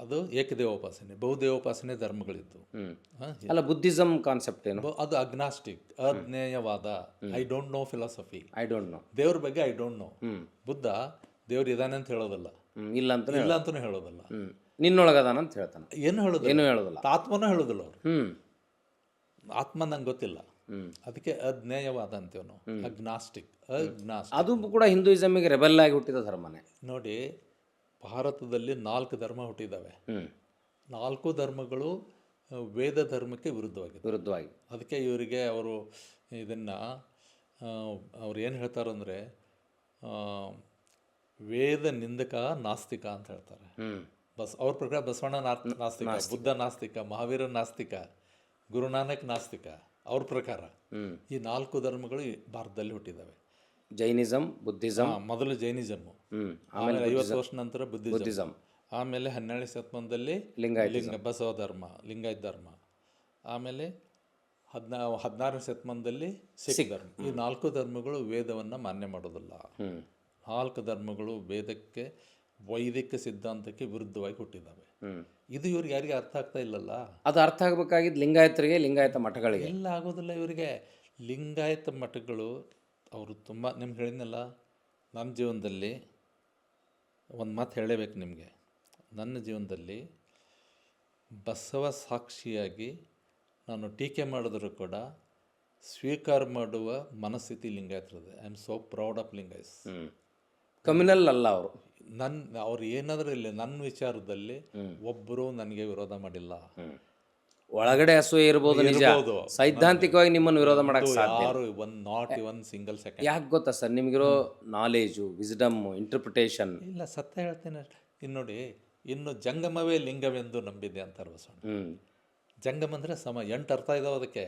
ಅದು ಏಕದೇವೋಪಾಸನೆ, ಬಹುದೇವೋಪಾಸನೆ ಧರ್ಮಗಳಿದ್ದು. ಅಲ್ಲ, ಬುದ್ಧಿಸಮ್ ಕಾನ್ಸೆಪ್ಟ್ ಏನು? ಅದು ಅಗ್ನಾಸ್ಟಿಕ್, ಅಜ್ಞೇಯವಾದ. I don't know philosophy, I don't know, ದೇವ್ರ ಬಗ್ಗೆ ಐ ಡೋಂಟ್ ನೋ. ಬುದ್ಧ ದೇವ್ರು ಇದಾನೆ ಅಂತ ಹೇಳೋದಲ್ಲ, ಇಲ್ಲ ಅಂತಲೂ ಹೇಳೋದಲ್ಲ, ನಿನ್ನೊಳಗದಾನ ಅಂತ ಹೇಳ್ತಾನೆ. ಏನು ಹೇಳೋದಿಲ್ಲ, ಆತ್ಮನೂ ಹೇಳೋದಿಲ್ಲ ಅವ್ರು. ಆತ್ಮ ನಂಗೆ ಗೊತ್ತಿಲ್ಲ, ಅದಕ್ಕೆ ಅಜ್ಞೇಯವಾದ ಅಂತೇವ್ ನಾವು, ಅಗ್ನಾಸ್ಟಿಕ್. ಅದು ಕೂಡ ಹಿಂದೂಯಿಸಮಿಗೆ ರೆಬೆಲ್ ಆಗಿ ಹುಟ್ಟಿದ ಧರ್ಮನೇ. ನೋಡಿ, ಭಾರತದಲ್ಲಿ 4 ಧರ್ಮ ಹುಟ್ಟಿದ್ದಾವೆ. 4 ಧರ್ಮಗಳು ವೇದ ಧರ್ಮಕ್ಕೆ ವಿರುದ್ಧವಾಗಿ. ಅದಕ್ಕೆ ಇವರಿಗೆ ಅವರು ಇದನ್ನು ಅವ್ರು ಏನು ಹೇಳ್ತಾರಂದರೆ ವೇದ ನಿಂದಕ ನಾಸ್ತಿಕ ಅಂತ ಹೇಳ್ತಾರೆ. ಅವ್ರ ಪ್ರಕಾರ ಬಸವಣ್ಣ ನಾಸ್ತಿಕ, ಬುದ್ಧ ನಾಸ್ತಿಕ, ಮಹಾವೀರ ನಾಸ್ತಿಕ, ಗುರುನಾನಕ್ ನಾಸ್ತಿಕ. ಅವ್ರ ಪ್ರಕಾರ ಈ 4 ಧರ್ಮಗಳು ಭಾರತದಲ್ಲಿ ಹುಟ್ಟಿದ್ದಾವೆ. ಜೈನಿಸಮ್, ಬುದ್ಧಿಸಮ್, ಮೊದಲು ಜೈನಿಸಮ್ಮು, ಆಮೇಲೆ 50 ವರ್ಷ ನಂತರ ಬುದ್ಧಿಸಮ್, ಆಮೇಲೆ 12ನೇ ಶತಮಾನದಲ್ಲಿ ಬಸವ ಧರ್ಮ, ಲಿಂಗಾಯತ ಧರ್ಮ, ಆಮೇಲೆ 16ನೇ ಶತಮಾನದಲ್ಲಿ ಸಿಖ್ ಧರ್ಮ. ಈ 4 ಧರ್ಮಗಳು ವೇದವನ್ನು ಮಾನ್ಯ ಮಾಡೋದಿಲ್ಲ. 4 ಧರ್ಮಗಳು ವೇದಕ್ಕೆ, ವೈದಿಕ ಸಿದ್ಧಾಂತಕ್ಕೆ ವಿರುದ್ಧವಾಗಿ ಹುಟ್ಟಿದ್ದಾವೆ. ಇದು ಇವ್ರಿಗೆ ಯಾರಿಗೆ ಅರ್ಥ ಆಗ್ತಾ ಇಲ್ಲಲ್ಲ. ಅದು ಅರ್ಥ ಆಗಬೇಕಾಗಿದ್ದು ಲಿಂಗಾಯತರಿಗೆ, ಲಿಂಗಾಯತ ಮಠಗಳಿಗೆ. ಎಲ್ಲ ಆಗೋದಿಲ್ಲ ಇವರಿಗೆ. ಲಿಂಗಾಯತ ಮಠಗಳು ಅವರು ತುಂಬ, ನಿಮ್ಗೆ ಹೇಳಿದ್ನಲ್ಲ, ನನ್ನ ಜೀವನದಲ್ಲಿ ಒಂದು ಮಾತು ಹೇಳಬೇಕು ನಿಮಗೆ. ನನ್ನ ಜೀವನದಲ್ಲಿ ಬಸವ ಸಾಕ್ಷಿಯಾಗಿ ನಾನು ಟೀಕೆ ಮಾಡಿದ್ರು ಕೂಡ ಸ್ವೀಕಾರ ಮಾಡುವ ಮನಸ್ಥಿತಿ ಲಿಂಗಾಯತರದೆ. I am so proud of Lingayats. Communal ಅಲ್ಲ ಅವರು. ಅವ್ರು ಏನಾದರೂ ಇಲ್ಲ, ನನ್ನ ವಿಚಾರದಲ್ಲಿ ಒಬ್ಬರು ನನಗೆ ವಿರೋಧ ಮಾಡಿಲ್ಲ. ಒಳಗಡೆ ಅಸೂಯೆ ಇರ್ಬೋದು, ನಿಜ. ಸೈದ್ಧಾಂತಿಕವಾಗಿ ನಿಮ್ಮನ್ನು ವಿರೋಧ ಮಾಡಕ್ಕೆ ಸಾಧ್ಯ ನಾಟ್ ಇವನ್ ಸಿಂಗಲ್ ಸೆಕೆಂಡ್. ಯಾಕೆ ಗೊತ್ತಾ ಸರ್, ನಿಮಗಿರೋ ನಾಲೇಜು, ವಿಸ್ಡಮ್, ಇಂಟರ್ಪ್ರಿಟೇಷನ್. ಇಲ್ಲ, ಸತ್ಯ ಹೇಳ್ತೀನಿ ಅಷ್ಟೇ. ಇನ್ನು ನೋಡಿ, ಇನ್ನು ಜಂಗಮವೇ ಲಿಂಗವೆಂದು ನಂಬಿದೆ ಅಂತಾರೆ ಬಸವಣ್ಣ. ಜಂಗಮ ಅಂದರೆ 8 ಅರ್ಥ ಇದಾವೆ ಅದಕ್ಕೆ.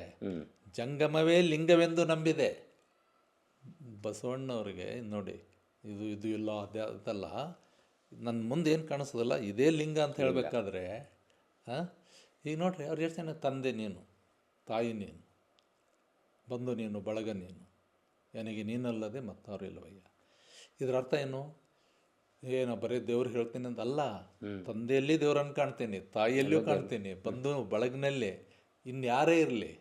ಜಂಗಮವೇ ಲಿಂಗವೆಂದು ನಂಬಿದೆ. ಬಸವಣ್ಣವ್ರಿಗೆ ನೋಡಿ, ಇದು ಇಲ್ಲ ಅದಲ್ಲ, ನನ್ನ ಮುಂದೆ ಏನು ಕಾಣಿಸೋದಲ್ಲ, ಇದೇ ಲಿಂಗ ಅಂತ ಹೇಳಬೇಕಾದ್ರೆ ಈಗ ನೋಡ್ರಿ, ಅವ್ರು ಎಷ್ಟು ಜನ, ತಂದೆ ನೀನು, ತಾಯಿ ನೀನು, ಬಂಧು ನೀನು, ಬಳಗ ನೀನು, ನನಗೆ ನೀನಲ್ಲದೆ ಮತ್ತವ್ರು ಇಲ್ಲವಯ್ಯ. ಇದರ ಅರ್ಥ ಏನು? ಬರೀ ದೇವ್ರು ಹೇಳ್ತೀನಿ ಅಂತ ಅಲ್ಲ. ತಂದೆಯಲ್ಲಿ ದೇವ್ರನ್ನು ಕಾಣ್ತೀನಿ, ತಾಯಿಯಲ್ಲಿಯೂ ಕಾಣ್ತೀನಿ, ಬಂಧು ಬಳಗನಲ್ಲಿ ಇನ್ಯಾರೇ ಇರಲಿ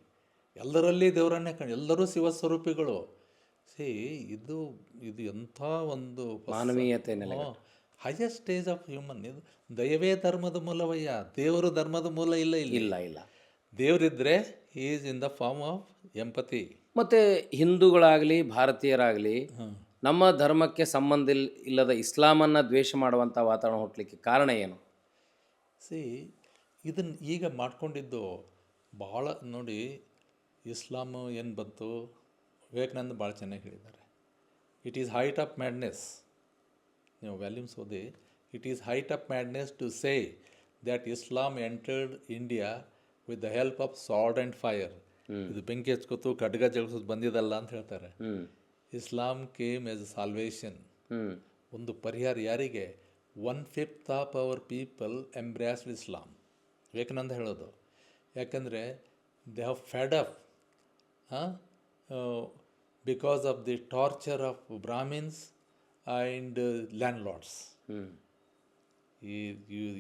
ಎಲ್ಲರಲ್ಲಿ ದೇವರನ್ನೇ ಎಲ್ಲರೂ ಶಿವಸ್ವರೂಪಿಗಳು. ಇದು ಎಂಥ ಒಂದು ಮಾನವೀಯತೆ, ಹೈಯೆಸ್ಟ್ ಸ್ಟೇಜ್ ಆಫ್ ಹ್ಯೂಮನ್. ಇದು ದಯವೇ ಧರ್ಮದ ಮೂಲವಯ್ಯ, ದೇವರು ಧರ್ಮದ ಮೂಲ ಇಲ್ಲ. ಇಲ್ಲ ದೇವರಿದ್ದರೆ is in the form of empathy. ಮತ್ತು ಹಿಂದೂಗಳಾಗಲಿ ಭಾರತೀಯರಾಗಲಿ ನಮ್ಮ ಧರ್ಮಕ್ಕೆ ಸಂಬಂಧ ಇಲ್ಲದ ಇಸ್ಲಾಮನ್ನು ದ್ವೇಷ ಮಾಡುವಂಥ ವಾತಾವರಣ ಹುಟ್ಟಲಿಕ್ಕೆ ಕಾರಣ ಏನು? ಇದನ್ನು ಈಗ ಮಾಡ್ಕೊಂಡಿದ್ದು ಭಾಳ ನೋಡಿ. ಇಸ್ಲಾಮು ಏನು ಬಂತು, ವಿವೇಕಾನಂದ ಭಾಳ ಚೆನ್ನಾಗಿ ಹೇಳಿದ್ದಾರೆ. It is height of madness. ನೀವು ವ್ಯಾಲ್ಯೂಮ್ಸ್ ಓದಿ. It is height of madness to say that Islam entered India with the help of sword and fire. ಇದು ಬೆಂಕಿ ಹಚ್ಕೋತು, ಖಡ್ಗ ಜಗಿಸೋದು ಬಂದಿದ್ದಲ್ಲ ಅಂತ ಹೇಳ್ತಾರೆ. Islam came as a salvation. ಒಂದು ಪರಿಹಾರ. ಯಾರಿಗೆ? 1/5 of our people embraced Islam. Vivekananda ಹೇಳೋದು. ಯಾಕಂದರೆ they have fed up because of the torture of Brahmins and landlords.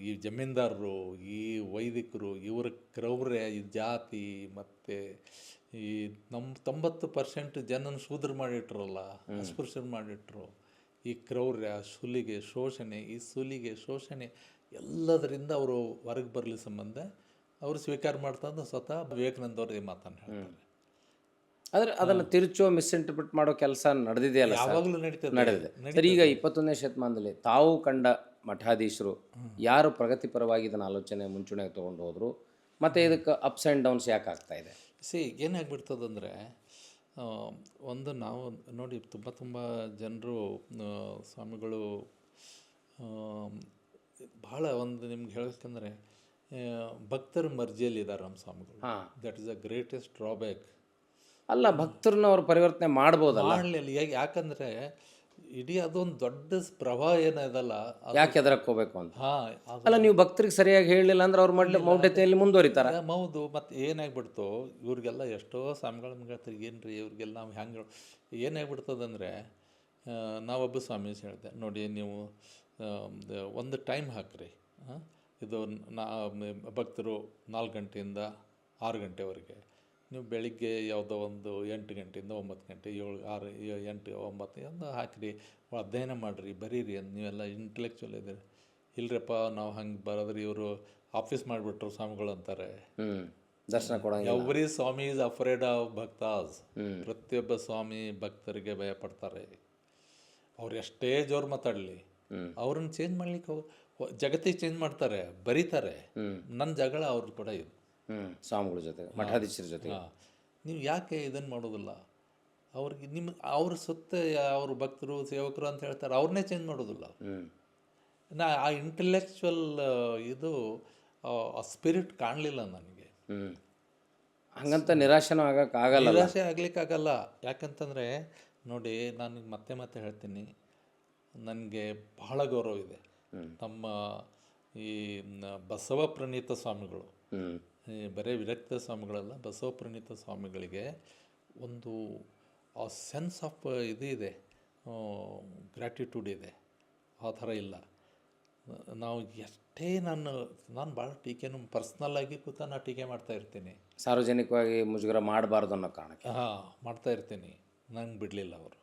ಈ ಜಮೀನ್ದಾರರು, ಈ ವೈದಿಕರು, ಇವರ ಕ್ರೌರ್ಯ, ಈ ಜಾತಿ ಮತ್ತು ಈ ನಮ್ಮ 90% ಜನನ ಶೂದ್ರ ಮಾಡಿಟ್ರಲ್ಲ, ಅಸ್ಪೃಶ್ಯರು ಮಾಡಿಟ್ರು. ಈ ಕ್ರೌರ್ಯ, ಸುಲಿಗೆ ಶೋಷಣೆ ಎಲ್ಲದರಿಂದ ಅವರು ಹೊರಗೆ ಬರಲಿ ಸಂಬಂಧ ಅವರು ಸ್ವೀಕಾರ ಮಾಡ್ತಾ ಸ್ವತಃ ವಿವೇಕಾನಂದವ್ರು ಈ ಮಾತನ್ನು ಹೇಳ್ತಾರೆ. ಆದರೆ ಅದನ್ನು ತಿರುಚೋ, ಮಿಸ್ಇಂಟರ್ಪ್ರಿಟ್ ಮಾಡೋ ಕೆಲಸ ನಡೆದಿದೆಯಲ್ಲ, ಯಾವಾಗಲೂ ನಡೆದಿದೆ ಸರ್. ಈಗ 21ನೇ ಶತಮಾನದಲ್ಲಿ ತಾವು ಕಂಡ ಮಠಾಧೀಶರು ಯಾರು ಪ್ರಗತಿಪರವಾಗಿ ಇದನ್ನು ಆಲೋಚನೆ ಮುಂಚೂಣಿಗೆ ತೊಗೊಂಡು ಹೋದರು, ಮತ್ತು ಇದಕ್ಕೆ ಅಪ್ಸ್ ಆ್ಯಂಡ್ ಡೌನ್ಸ್ ಯಾಕೆ ಆಗ್ತಾ ಇದೆ? ಏನಾಗ್ಬಿಡ್ತದಂದರೆ, ಒಂದು ನಾವು ನೋಡಿ ತುಂಬ ಜನರು ಸ್ವಾಮಿಗಳು ಭಾಳ ಒಂದು ನಿಮ್ಗೆ ಹೇಳಬೇಕಂದ್ರೆ ಭಕ್ತರ ಮರ್ಜಿಯಲ್ಲಿದ್ದಾರೆ ನಮ್ಮ ಸ್ವಾಮಿಗಳು. That is the greatest drawback. ಅಲ್ಲ, ಭಕ್ತರನ್ನ ಅವ್ರು ಪರಿವರ್ತನೆ ಮಾಡ್ಬೋದಲ್ಲ. ಮಾಡಲಿಲ್ಲ. ಯಾಕಂದರೆ ಇಡೀ ಅದೊಂದು ದೊಡ್ಡ ಪ್ರಭಾವ ಏನದಲ್ಲ, ಯಾಕೆ ಎದರಕ್ಕೆ ಹೋಗ್ಬೇಕು ಅಂತ. ಹಾಂ ಅಲ್ಲ, ನೀವು ಭಕ್ತರಿಗೆ ಸರಿಯಾಗಿ ಹೇಳಲಿಲ್ಲ ಅಂದ್ರೆ ಅವ್ರ ಮೌಢ್ಯತೆಯಲ್ಲಿ ಮುಂದುವರಿತಾರೆ. ಹೌದು. ಮತ್ತು ಏನಾಗ್ಬಿಡ್ತು ಇವ್ರಿಗೆಲ್ಲ ಎಷ್ಟೋ ಸ್ವಾಮಿಗಳ ಹೇಳ್ತಾರೆ, ಏನು ರೀ ಇವ್ರಿಗೆಲ್ಲ ನಾವು ಹೆಂಗೆ ಏನಾಗ್ಬಿಡ್ತದಂದರೆ, ನಾವೊಬ್ಬ ಸ್ವಾಮೀಜಿ ಹೇಳಿದೆ ನೋಡಿ, ನೀವು ಒಂದು ಟೈಮ್ ಹಾಕ್ರಿ. ಇದು ಭಕ್ತರು 4 ಗಂಟೆಯಿಂದ 6 ಗಂಟೆವರೆಗೆ, ನೀವು ಬೆಳಿಗ್ಗೆ ಯಾವುದೋ ಒಂದು 8 ಗಂಟೆಯಿಂದ 9 ಗಂಟೆ 7 6 8 9 ಒಂದು ಹಾಕಿರಿ, ಅಧ್ಯಯನ ಮಾಡಿರಿ, ಬರೀರಿ ಅಂತ. ನೀವೆಲ್ಲ ಇಂಟೆಲೆಕ್ಚುವಲ್ ಇದ್ದೀರಿ. ಇಲ್ರಪ್ಪ ನಾವು ಹಂಗೆ ಬರೋದ್ರಿ, ಇವರು ಆಫೀಸ್ ಮಾಡಿಬಿಟ್ರು ಸ್ವಾಮಿಗಳು ಅಂತಾರೆ. ದರ್ಶನ ಕೊಡಂಗಿಲ್ಲ. Every swami is afraid of bhaktas. ಪ್ರತಿಯೊಬ್ಬ ಸ್ವಾಮಿ ಭಕ್ತರಿಗೆ ಭಯ ಪಡ್ತಾರೆ. ಅವ್ರು ಎಷ್ಟೇ ಜೋರು ಮಾತಾಡಲಿ, ಅವ್ರನ್ನ ಚೇಂಜ್ ಮಾಡ್ಲಿಕ್ಕೆ ಜಗತ್ತಿಗೆ ಚೇಂಜ್ ಮಾಡ್ತಾರೆ, ಬರೀತಾರೆ. ನನ್ನ ಜಗಳ ಅವ್ರ ಕೂಡ ಇದು ಸ್ವಾಮಿಗಳ ಜೊತೆ, ಮಠಾಧೀಶರ ಜೊತೆ. ನೀವು ಯಾಕೆ ಇದನ್ನು ಮಾಡೋದಿಲ್ಲ? ಅವ್ರಿಗೆ ಅವ್ರ ಸುತ್ತ ಅವ್ರ ಭಕ್ತರು ಸೇವಕರು ಅಂತ ಹೇಳ್ತಾರೆ, ಅವ್ರನ್ನೇ ಚೇಂಜ್ ಮಾಡೋದಿಲ್ಲ. ಆ ಇಂಟೆಲೆಕ್ಚುವಲ್ ಇದು ಆ ಸ್ಪಿರಿಟ್ ಕಾಣಲಿಲ್ಲ ನನಗೆ. ಹಂಗಂತ ನಿರಾಶನೂ ಆಗಲ್ಲ. ನಿರಾಶೆ ಆಗ್ಲಿಕ್ಕಾಗಲ್ಲ. ಯಾಕಂತಂದರೆ ನೋಡಿ, ನಾನು ಮತ್ತೆ ಮತ್ತೆ ಹೇಳ್ತೀನಿ, ನನಗೆ ಬಹಳ ಗೌರವ ಇದೆ ನಮ್ಮ ಈ ಬಸವ ಪ್ರಣೀತ ಸ್ವಾಮಿಗಳು. ಬರೀ ವಿರಕ್ತ ಸ್ವಾಮಿಗಳಲ್ಲ, ಬಸವ ಪ್ರಣೀತ ಸ್ವಾಮಿಗಳಿಗೆ ಒಂದು ಆ ಸೆನ್ಸ್ ಆಫ್ ಇದು ಇದೆ, ಗ್ರ್ಯಾಟಿಟ್ಯೂಡ್ ಇದೆ. ಆ ಥರ ಇಲ್ಲ. ನಾವು ಎಷ್ಟೇ ನಾನು ಭಾಳ ಟೀಕೆನೂ ಪರ್ಸ್ನಲ್ಲಾಗಿ ಕೂತ ನಾನು ಟೀಕೆ ಮಾಡ್ತಾ ಇರ್ತೀನಿ. ಸಾರ್ವಜನಿಕವಾಗಿ ಮುಜುಗರ ಮಾಡಬಾರ್ದು ಅನ್ನೋ ಕಾರಣಕ್ಕೆ ಮಾಡ್ತಾ ಇರ್ತೀನಿ. ನಂಗೆ ಬಿಡಲಿಲ್ಲ ಅವರು.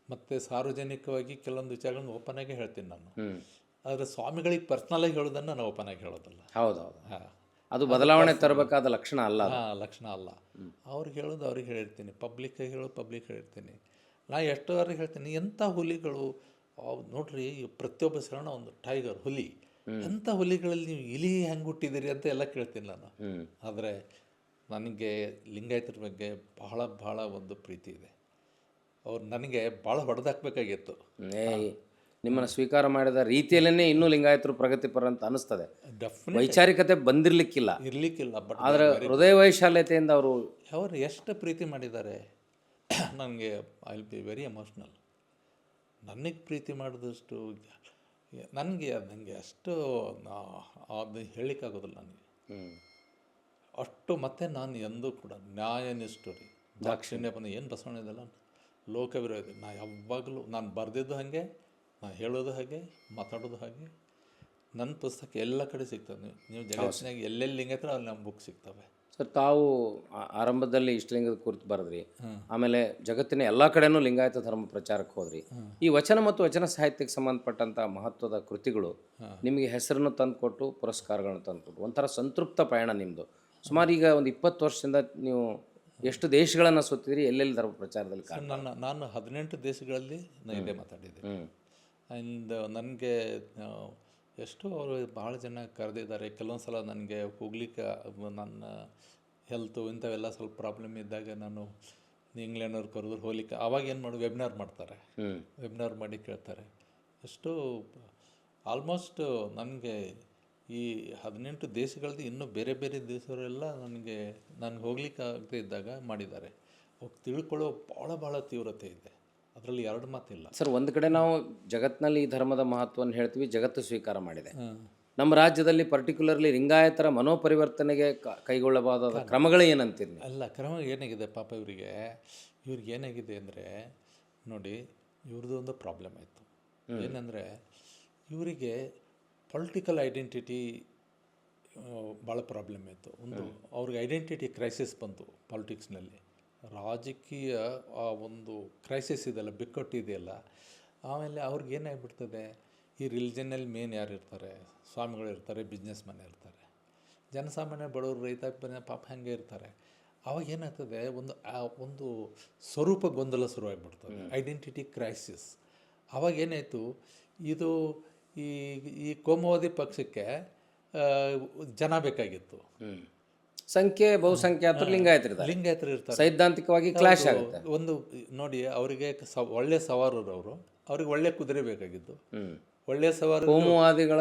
ಮತ್ತು ಸಾರ್ವಜನಿಕವಾಗಿ ಕೆಲವೊಂದು ವಿಚಾರಗಳನ್ನು ಓಪನ್ ಆಗಿ ಹೇಳ್ತೀನಿ ನಾನು. ಆದರೆ ಸ್ವಾಮಿಗಳಿಗೆ ಪರ್ಸ್ನಲಾಗಿ ಹೇಳೋದನ್ನು ನಾನು ಓಪನ್ ಆಗಿ ಹೇಳೋದಿಲ್ಲ. ಹೌದೌದು. ಅದು ಬದಲಾವಣೆ ತರಬೇಕಾದ ಲಕ್ಷಣ ಅಲ್ಲ. ಲಕ್ಷಣ ಅಲ್ಲ. ಅವ್ರಿಗೆ ಹೇಳೋದು ಅವ್ರಿಗೆ ಹೇಳಿರ್ತೀನಿ, ಪಬ್ಲಿಕ್ಕಾಗಿ ಹೇಳೋದು ಪಬ್ಲಿಕ್ ಹೇಳಿರ್ತೀನಿ. ನಾನು ಎಷ್ಟೋ ಅವ್ರಿಗೆ ಹೇಳ್ತೀನಿ, ಎಂಥ ಹುಲಿಗಳು ನೋಡ್ರಿ, ಪ್ರತಿಯೊಬ್ಬ ಶರಣ ಒಂದು ಟೈಗರ್, ಹುಲಿ. ಎಂಥ ಹುಲಿಗಳಲ್ಲಿ ನೀವು ಇಲಿ ಹೆಂಗೆ ಹುಟ್ಟಿದ್ದೀರಿ ಅಂತ ಎಲ್ಲ ಕೇಳ್ತೀನಿ ನಾನು. ಆದರೆ ನನಗೆ ಲಿಂಗಾಯತರ ಬಗ್ಗೆ ಬಹಳ ಬಹಳ ಒಂದು ಪ್ರೀತಿ ಇದೆ. ಅವ್ರು ನನಗೆ ಭಾಳ ಹೊಡೆದಾಕ್ಬೇಕಾಗಿತ್ತು. ನಿಮ್ಮನ್ನು ಸ್ವೀಕಾರ ಮಾಡಿದ ರೀತಿಯಲ್ಲೇ ಇನ್ನೂ ಲಿಂಗಾಯತರು ಪ್ರಗತಿಪರ ಅಂತ ಅನಿಸ್ತದೆ. ವೈಚಾರಿಕತೆ ಬಂದಿರಲಿಕ್ಕಿಲ್ಲ, ಬಟ್ ಆದರೆ ಹೃದಯ ವೈಶಾಲ್ಯತೆಯಿಂದ ಅವರು ಎಷ್ಟು ಪ್ರೀತಿ ಮಾಡಿದ್ದಾರೆ. ನನಗೆ I will be very emotional. ನನಗೆ ಪ್ರೀತಿ ಮಾಡಿದಷ್ಟು ನನಗೆ ಅಷ್ಟು ಅದು ಹೇಳಲಿಕ್ಕಾಗೋದಿಲ್ಲ ನನಗೆ ಅಷ್ಟು. ಮತ್ತು ನಾನು ಎಂದೂ ಕೂಡ ನ್ಯಾಯನಿಷ್ಠರಿ, ದಾಕ್ಷಿಣ್ಯ ಬಂದು ಏನು ಬಸವಣ್ಣ ಇದೆಲ್ಲ ಲೋಕವಿರೋದು. ನಾನು ಯಾವಾಗಲೂ ನಾನು ಬರೆದಿದ್ದು ಹಾಗೆ, ನಾನು ಹೇಳೋದು ಹಾಗೆ, ಮಾತಾಡೋದು ಹಾಗೆ. ನನ್ನ ಪುಸ್ತಕ ಎಲ್ಲ ಕಡೆ ಸಿಗ್ತದೆ. ನೀವು ಜಗತ್ತಿನಾಗ ಎಲ್ಲೆಲ್ಲಿ ಲಿಂಗ ಐತ್ರ ಅಲ್ಲಿ ನಮ್ಮ ಬುಕ್ ಸಿಗ್ತವೆ. ಸರ್, ತಾವು ಆರಂಭದಲ್ಲಿ ಇಷ್ಟಲಿಂಗದ ಕುರಿತು ಬರೆದ್ರಿ, ಆಮೇಲೆ ಜಗತ್ತಿನ ಎಲ್ಲ ಕಡೆನೂ ಲಿಂಗಾಯತ ಧರ್ಮ ಪ್ರಚಾರಕ್ಕೆ ಹೋದ್ರಿ. ಈ ವಚನ ಮತ್ತು ವಚನ ಸಾಹಿತ್ಯಕ್ಕೆ ಸಂಬಂಧಪಟ್ಟಂಥ ಮಹತ್ವದ ಕೃತಿಗಳು ನಿಮಗೆ ಹೆಸರನ್ನು ತಂದುಕೊಟ್ಟು, ಪುರಸ್ಕಾರಗಳನ್ನು ತಂದುಕೊಟ್ಟು, ಒಂಥರ ಸಂತೃಪ್ತ ಪಯಣ ನಿಮ್ಮದು. ಸುಮಾರು ಈಗ ಒಂದು 20 ವರ್ಷದಿಂದ ನೀವು ಎಷ್ಟು ದೇಶಗಳನ್ನು ಸುತ್ತಿದ್ರಿ, ಎಲ್ಲೆಲ್ಲಿ ಧರ್ಮ ಪ್ರಚಾರದಲ್ಲಿ? ನಾನು 18 ದೇಶಗಳಲ್ಲಿ ನಾನು ಇಲ್ಲೇ ಮಾತಾಡಿದ್ದೆ. ಆ್ಯಂಡ್ ನನಗೆ ಎಷ್ಟು ಅವರು ಭಾಳ ಜನ ಕರೆದಿದ್ದಾರೆ. ಕೆಲವೊಂದು ಸಲ ನನಗೆ ಹೋಗ್ಲಿಕ್ಕೆ ನನ್ನ ಹೆಲ್ತು ಇಂಥವೆಲ್ಲ ಸ್ವಲ್ಪ ಪ್ರಾಬ್ಲಮ್ ಇದ್ದಾಗ ನಾನು ಇಂಗ್ಲೆಂಡ್ನವ್ರು ಕರೆದ್ರು ಹೋಗ್ಲಿಕ್ಕೆ. ಆವಾಗ ಏನು ಮಾಡಿ ವೆಬ್ನಾರ್ ಮಾಡ್ತಾರೆ, ವೆಬ್ನಾರ್ ಮಾಡಿ ಕೇಳ್ತಾರೆ. ಎಷ್ಟು ಆಲ್ಮೋಸ್ಟ್ ನನಗೆ ಈ 18 ದೇಶಗಳದ್ದು ಇನ್ನೂ ಬೇರೆ ಬೇರೆ ದೇಶವರೆಲ್ಲ ನನಗೆ ಹೋಗ್ಲಿಕ್ಕೆ ಆಗದೆ ಇದ್ದಾಗ ಮಾಡಿದ್ದಾರೆ. ಅವ್ರು ತಿಳ್ಕೊಳ್ಳೋ ಭಾಳ ತೀವ್ರತೆ ಇದೆ, ಅದರಲ್ಲಿ 2 ಮಾತಿಲ್ಲ. ಸರ್, ಒಂದು ಕಡೆ ನಾವು ಜಗತ್ತಿನಲ್ಲಿ ಈ ಧರ್ಮದ ಮಹತ್ವವನ್ನು ಹೇಳ್ತೀವಿ, ಜಗತ್ತು ಸ್ವೀಕಾರ ಮಾಡಿದೆ. ನಮ್ಮ ರಾಜ್ಯದಲ್ಲಿ ಪರ್ಟಿಕ್ಯುಲರ್ಲಿ ಲಿಂಗಾಯತರ ಮನೋಪರಿವರ್ತನೆಗೆ ಕೈಗೊಳ್ಳಬಹುದಾದ ಕ್ರಮಗಳು ಏನಂತೀರಿ? ಅಲ್ಲ, ಕ್ರಮ ಏನಾಗಿದೆ ಪಾಪ ಇವ್ರಿಗೆ ಏನಾಗಿದೆ ಅಂದರೆ ನೋಡಿ, ಇವ್ರದ್ದು ಒಂದು ಪ್ರಾಬ್ಲಮ್ ಆಯಿತು. ಏನಂದರೆ ಇವರಿಗೆ ಪೊಲಿಟಿಕಲ್ ಐಡೆಂಟಿಟಿ ಭಾಳ ಪ್ರಾಬ್ಲಮ್ ಆಯಿತು. ಒಂದು ಅವ್ರಿಗೆ ಐಡೆಂಟಿಟಿ ಕ್ರೈಸಿಸ್ ಬಂತು ಪಾಲಿಟಿಕ್ಸ್ನಲ್ಲಿ. ರಾಜಕೀಯ ಆ ಒಂದು ಕ್ರೈಸಿಸ್ ಇದೆಯಲ್ಲ, ಬಿಕ್ಕಟ್ಟು ಇದೆಯಲ್ಲ. ಆಮೇಲೆ ಅವ್ರಿಗೆ ಏನಾಗ್ಬಿಡ್ತದೆ, ಈ ರಿಲಿಜನ್ನಲ್ಲಿ ಮೇನ್ ಯಾರು ಇರ್ತಾರೆ? ಸ್ವಾಮಿಗಳು ಇರ್ತಾರೆ, ಬಿಸ್ನೆಸ್ ಮ್ಯಾನ್ ಇರ್ತಾರೆ, ಜನಸಾಮಾನ್ಯ ಬಡವರು, ರೈತ ಪಾಪ ಹಾಗೆ ಇರ್ತಾರೆ. ಆವಾಗ ಏನಾಗ್ತದೆ, ಒಂದು ಸ್ವರೂಪ ಗೊಂದಲ ಶುರುವಾಗಿಬಿಡ್ತದೆ, ಐಡೆಂಟಿಟಿ ಕ್ರೈಸಿಸ್. ಆವಾಗ ಏನಾಯಿತು, ಇದು ಈ ಕೋಮುವಾದಿ ಪಕ್ಷಕ್ಕೆ ಜನ ಬೇಕಾಗಿತ್ತು. ಸಂಖ್ಯೆ ಬಹುಸಂಖ್ಯಾತರು ಲಿಂಗಾಯತರಿದ್ದಾರೆ, ಲಿಂಗಾಯತರು ಇರ್ತಾರೆ. ಸೈದ್ಧಾಂತಿಕವಾಗಿ ಕ್ಲಾಶ್ ಆಗುತ್ತೆ. ಒಂದು ನೋಡಿ, ಅವರಿಗೆ ಒಳ್ಳೆ ಸವಾರರು, ಅವ್ರಿಗೆ ಒಳ್ಳೆ ಕುದುರೆ ಬೇಕಾಗಿದ್ದು, ಒಳ್ಳೆ ಸವಾರ ಕೋಮುವಾದಿಗಳ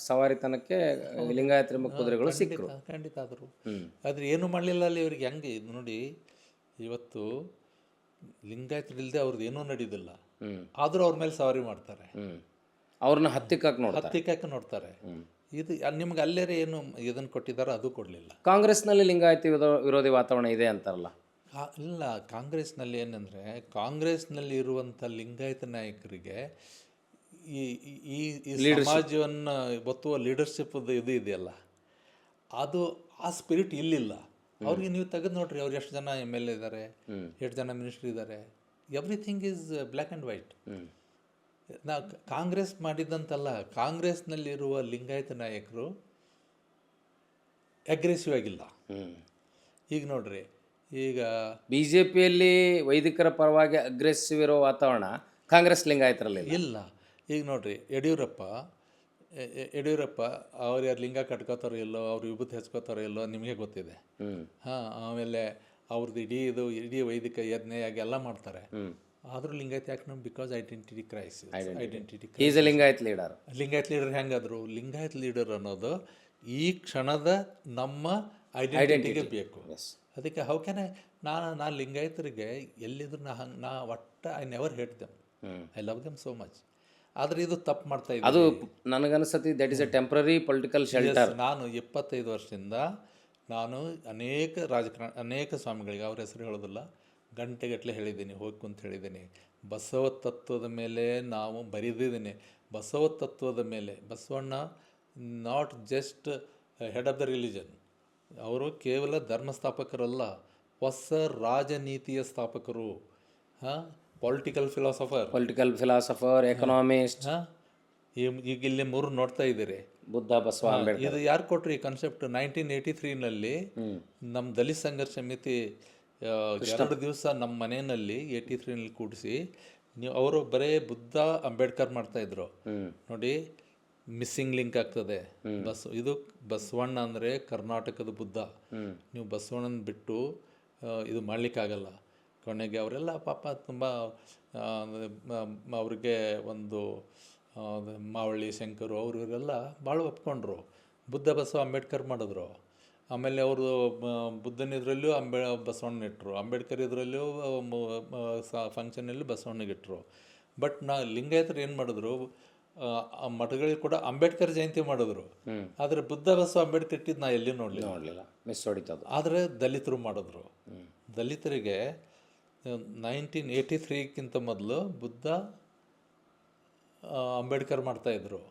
ಸವಾರಿತನಕ್ಕೆ ಲಿಂಗಾಯತರ ಕುದುರೆಗಳು ಸಿಕ್ಕರು. ಖಂಡಿತ ಆದರು. ಆದ್ರೆ ಏನು ಮಾಡಲಿಲ್ಲ ಅಲ್ಲಿ ಇವ್ರಿಗೆ. ಹೆಂಗೆ ಇದು ನೋಡಿ, ಇವತ್ತು ಲಿಂಗಾಯತರಿಲ್ಲದೆ ಅವ್ರದ್ದು ಏನೂ ನಡೀದಿಲ್ಲ, ಆದರೂ ಅವ್ರ ಮೇಲೆ ಸವಾರಿ ಮಾಡ್ತಾರೆ, ಅವ್ರನ್ನ ಹತ್ತಿಕ್ಕಕ್ಕೆ ನೋಡ್ತಾರೆ. ಇದು ನಿಮ್ಗೆ ಅಲ್ಲೇರೆ ಏನು ಇದನ್ನು ಕೊಟ್ಟಿದ್ದಾರೆ, ಅದು ಕೊಡಲಿಲ್ಲ. ಕಾಂಗ್ರೆಸ್ನಲ್ಲಿ ಲಿಂಗಾಯತ ವಿರೋಧಿ ವಾತಾವರಣ ಇದೆ ಅಂತಾರಲ್ಲ. ಇಲ್ಲ, ಕಾಂಗ್ರೆಸ್ನಲ್ಲಿ ಏನಂದರೆ, ಕಾಂಗ್ರೆಸ್ನಲ್ಲಿ ಇರುವಂಥ ಲಿಂಗಾಯತ ನಾಯಕರಿಗೆ ಈ ಸಮಾಜವನ್ನು ಒತ್ತುವ ಲೀಡರ್ಶಿಪ್ ಇದು ಇದೆಯಲ್ಲ, ಅದು ಆ ಸ್ಪಿರಿಟ್ ಇಲ್ಲಿಲ್ಲ ಅವ್ರಿಗೆ. ನೀವು ತೆಗೆದು ನೋಡ್ರಿ, ಅವ್ರು ಎಷ್ಟು ಜನ MLA ಇದ್ದಾರೆ, ಎಷ್ಟು ಜನ ಮಿನಿಸ್ಟ್ರಿ ಇದ್ದಾರೆ, everything is black and white. ನಾವು ಕಾಂಗ್ರೆಸ್ ಮಾಡಿದಂತಲ್ಲ, ಕಾಂಗ್ರೆಸ್ನಲ್ಲಿರುವ ಲಿಂಗಾಯತ ನಾಯಕರು ಅಗ್ರೆಸಿವ್ ಆಗಿಲ್ಲ. ಈಗ ನೋಡ್ರಿ, ಈಗ BJPಯಲ್ಲಿ ವೈದಿಕರ ಪರವಾಗಿ ಅಗ್ರೆಸಿವ್ ಇರೋ ವಾತಾವರಣ ಕಾಂಗ್ರೆಸ್ ಲಿಂಗಾಯತರಲ್ಲಿ ಇಲ್ಲ. ಈಗ ನೋಡ್ರಿ, ಯಡಿಯೂರಪ್ಪ ಅವ್ರು ಯಾರು ಲಿಂಗ ಕಟ್ಕೋತಾರೋ ಇಲ್ಲೋ, ಅವ್ರು ವಿಭೂತಿ ಹಚ್ಕೋತಾರೋ ಇಲ್ಲೋ ನಿಮಗೆ ಗೊತ್ತಿದೆ. ಆಮೇಲೆ ಅವ್ರದ್ದು ಇಡೀ ವೈದಿಕ ಯಜ್ಞೆಯಾಗಿ ಎಲ್ಲ ಮಾಡ್ತಾರೆ. ಆದರೂ ಲಿಂಗಾಯತ್ ಯಾಕೆ ನಾವು? Because identity crisis. Lingayat leader ಹೆಂಗಾದ್ರು? ಲಿಂಗಾಯತ್ ಲೀಡರ್ ಅನ್ನೋದು ಈ ಕ್ಷಣದ ನಮ್ಮ ಐಡೆಂಟಿಟಿಗೆ ಬೇಕು. ಅದಕ್ಕೆ ಹೌ ಕ್ಯಾನ್ ನಾನು ಲಿಂಗಾಯತರಿಗೆ ಎಲ್ಲಿದ್ರು ನಾ I never hate them, I love them so much. ಆದರೆ ಇದು ತಪ್ಪು ಮಾಡ್ತಾ ಇದ್ದೀನಿ. ಅದು ನನಗನ್ಸತಿ that is a temporary political shelter. ನಾನು 25 ವರ್ಷದಿಂದ ಅನೇಕ ಸ್ವಾಮಿಗಳಿಗೆ, ಅವ್ರ ಹೆಸರು ಹೇಳೋದಿಲ್ಲ, ಗಂಟೆಗಟ್ಟಲೆ ಹೇಳಿದ್ದೀನಿ, ಹೋಗಿ ಕುಂತ ಹೇಳಿದ್ದೀನಿ. ಬಸವ ತತ್ವದ ಮೇಲೆ ನಾವು ಬರೆದಿದ್ದೀನಿ. ಬಸವ ತತ್ವದ ಮೇಲೆ Basavanna not just head of the religion, ಅವರು ಕೇವಲ ಧರ್ಮ ಸ್ಥಾಪಕರಲ್ಲ, ಹೊಸ ರಾಜನೀತಿಯ ಸ್ಥಾಪಕರು, ಪೊಲಿಟಿಕಲ್ ಫಿಲಾಸಫರ್, ಎಕನಾಮಿಸ್ಟ್. ಈಗ ಇಲ್ಲಿ 3 ನೋಡ್ತಾ ಇದ್ದೀರಿ, ಬುದ್ಧ, ಬಸವ, ಅಂಬೇಡ್ಕರ್. ಇದು ಯಾರು ಕೊಟ್ಟರು ಈ ಕಾನ್ಸೆಪ್ಟ್? 1983ನಲ್ಲಿ ನಮ್ಮ ದಲಿತ ಸಂಘರ್ಷ ಸಮಿತಿ 2 ದಿವಸ ನಮ್ಮ ಮನೆಯಲ್ಲಿ 83ನಲ್ಲಿ ಕೂಡಿಸಿ, ಅವರು ಬರೇ ಬುದ್ಧ, ಅಂಬೇಡ್ಕರ್ ಮಾಡ್ತಾಯಿದ್ರು. ನೋಡಿ, ಮಿಸ್ಸಿಂಗ್ ಲಿಂಕ್ ಆಗ್ತದೆ. ಇದು ಬಸವಣ್ಣ ಅಂದರೆ ಕರ್ನಾಟಕದ ಬುದ್ಧ. ನೀವು ಬಸವಣ್ಣನ ಬಿಟ್ಟು ಇದು ಮಾಡಲಿಕ್ಕಾಗಲ್ಲ. ಕೊನೆಗೆ ಅವರೆಲ್ಲ ಪಾಪ ತುಂಬ ಅವ್ರಿಗೆ ಒಂದು ಮಾವಳ್ಳಿ ಶಂಕರು ಇವರೆಲ್ಲ ಭಾಳ ಒಪ್ಕೊಂಡ್ರು. ಬುದ್ಧ, ಬಸವ, ಅಂಬೇಡ್ಕರ್ ಮಾಡಿದ್ರು. ಆಮೇಲೆ ಅವರು ಬುದ್ಧನ ಬಸವಣ್ಣ ಇಟ್ಟರು, ಅಂಬೇಡ್ಕರ್ ಇದರಲ್ಲೂ ಫಂಕ್ಷನಲ್ಲಿ ಬಸವಣ್ಣಗಿಟ್ರು. ಬಟ್ ಲಿಂಗಾಯತರು ಏನು ಮಾಡಿದ್ರು, ಮಠಗಳಿಗೆ ಕೂಡ ಅಂಬೇಡ್ಕರ್ ಜಯಂತಿ ಮಾಡಿದ್ರು. ಆದರೆ ಬುದ್ಧ, ಬಸವ, ಅಂಬೇಡ್ಕರ್ ಇಟ್ಟಿದ್ದು ನಾ ಎಲ್ಲಿ ನೋಡಲಿಲ್ಲ, ಮಿಸ್ ಹೊಡಿತದು. ಆದರೆ ದಲಿತರು ಮಾಡಿದ್ರು. ದಲಿತರಿಗೆ 1983ಕ್ಕಿಂತ ಮೊದಲು ಬುದ್ಧ, ಅಂಬೇಡ್ಕರ್ ಮಾಡ್ತಾಯಿದ್ರು.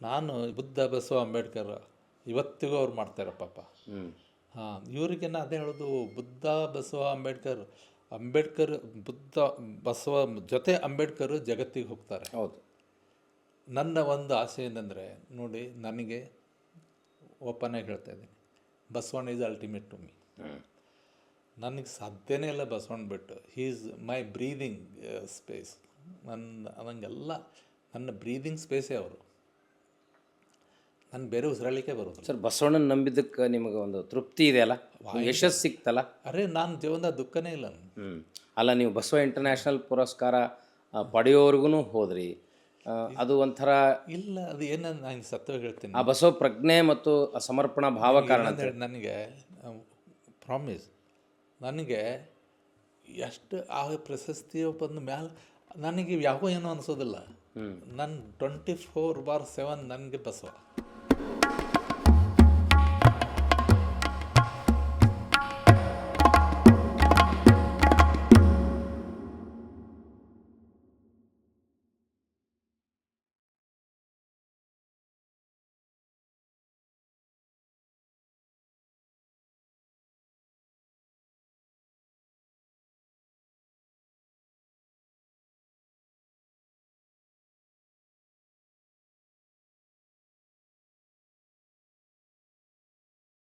ನಾನು ಬುದ್ಧ, ಬಸವ, ಅಂಬೇಡ್ಕರ್ ಇವತ್ತಿಗೂ ಅವ್ರು ಮಾಡ್ತಾರೆ ಪಾಪ. ಇವರಿಗೆ ನಾ ಅದೇ ಹೇಳೋದು, ಬುದ್ಧ, ಬಸವ, ಅಂಬೇಡ್ಕರ್ ಬುದ್ಧ, ಬಸವ ಜೊತೆ ಅಂಬೇಡ್ಕರ್ ಜಗತ್ತಿಗೆ ಹೋಗ್ತಾರೆ. ಹೌದು. ನನ್ನ ಒಂದು ಆಸೆ ಏನಂದರೆ, ನೋಡಿ, ನನಗೆ ಓಪನ್ ಆಗಿ ಹೇಳ್ತಾ ಇದ್ದೀನಿ, Basavanna is ultimate to me. ನನಗೆ ಸಾಧ್ಯನೇ ಇಲ್ಲ ಬಸವಣ್ಣ ಬಿಟ್ಟು. Is my breathing space. ನನಗೆಲ್ಲ ನನ್ನ ಬ್ರೀದಿಂಗ್ ಸ್ಪೇಸೇ ಅವರು. ನಾನು ಬೇರೆ ಉಸಿರಾಡಲಿಕ್ಕೆ ಬರೋದು. ಸರ್, ಬಸವಣ್ಣನ ನಂಬಿದ್ದಕ್ಕೆ ನಿಮಗೆ ಒಂದು ತೃಪ್ತಿ ಇದೆಯಲ್ಲ, ಯಶಸ್ಸು ಸಿಕ್ತಲ್ಲ? ನಾನು ಜೀವನದ ದುಃಖನೇ ಇಲ್ಲ. ಅಲ್ಲ, ನೀವು ಬಸವ ಇಂಟರ್ನ್ಯಾಷನಲ್ ಪುರಸ್ಕಾರ ಪಡೆಯೋವರೆಗೂ ಹೋದ್ರಿ, ಅದು ಒಂಥರ ಇಲ್ಲ, ಅದು ಏನು ನಾನು ಸತ್ಯ ಹೇಳ್ತೀನಿ. ಆ ಬಸವ ಪ್ರಜ್ಞೆ ಮತ್ತು ಸಮರ್ಪಣಾ ಭಾವ ಕಾರಣ. ನನಗೆ ಪ್ರಾಮಿಸ್, ನನಗೆ ಎಷ್ಟು ಆ ಪ್ರಶಸ್ತಿ ಬಂದ ಮ್ಯಾಲೆ ನನಗೆ ಯಾವೋ ಏನೋ ಅನಿಸೋದಿಲ್ಲ. ನನ್ನ 24/7 ನನಗೆ ಬಸವ.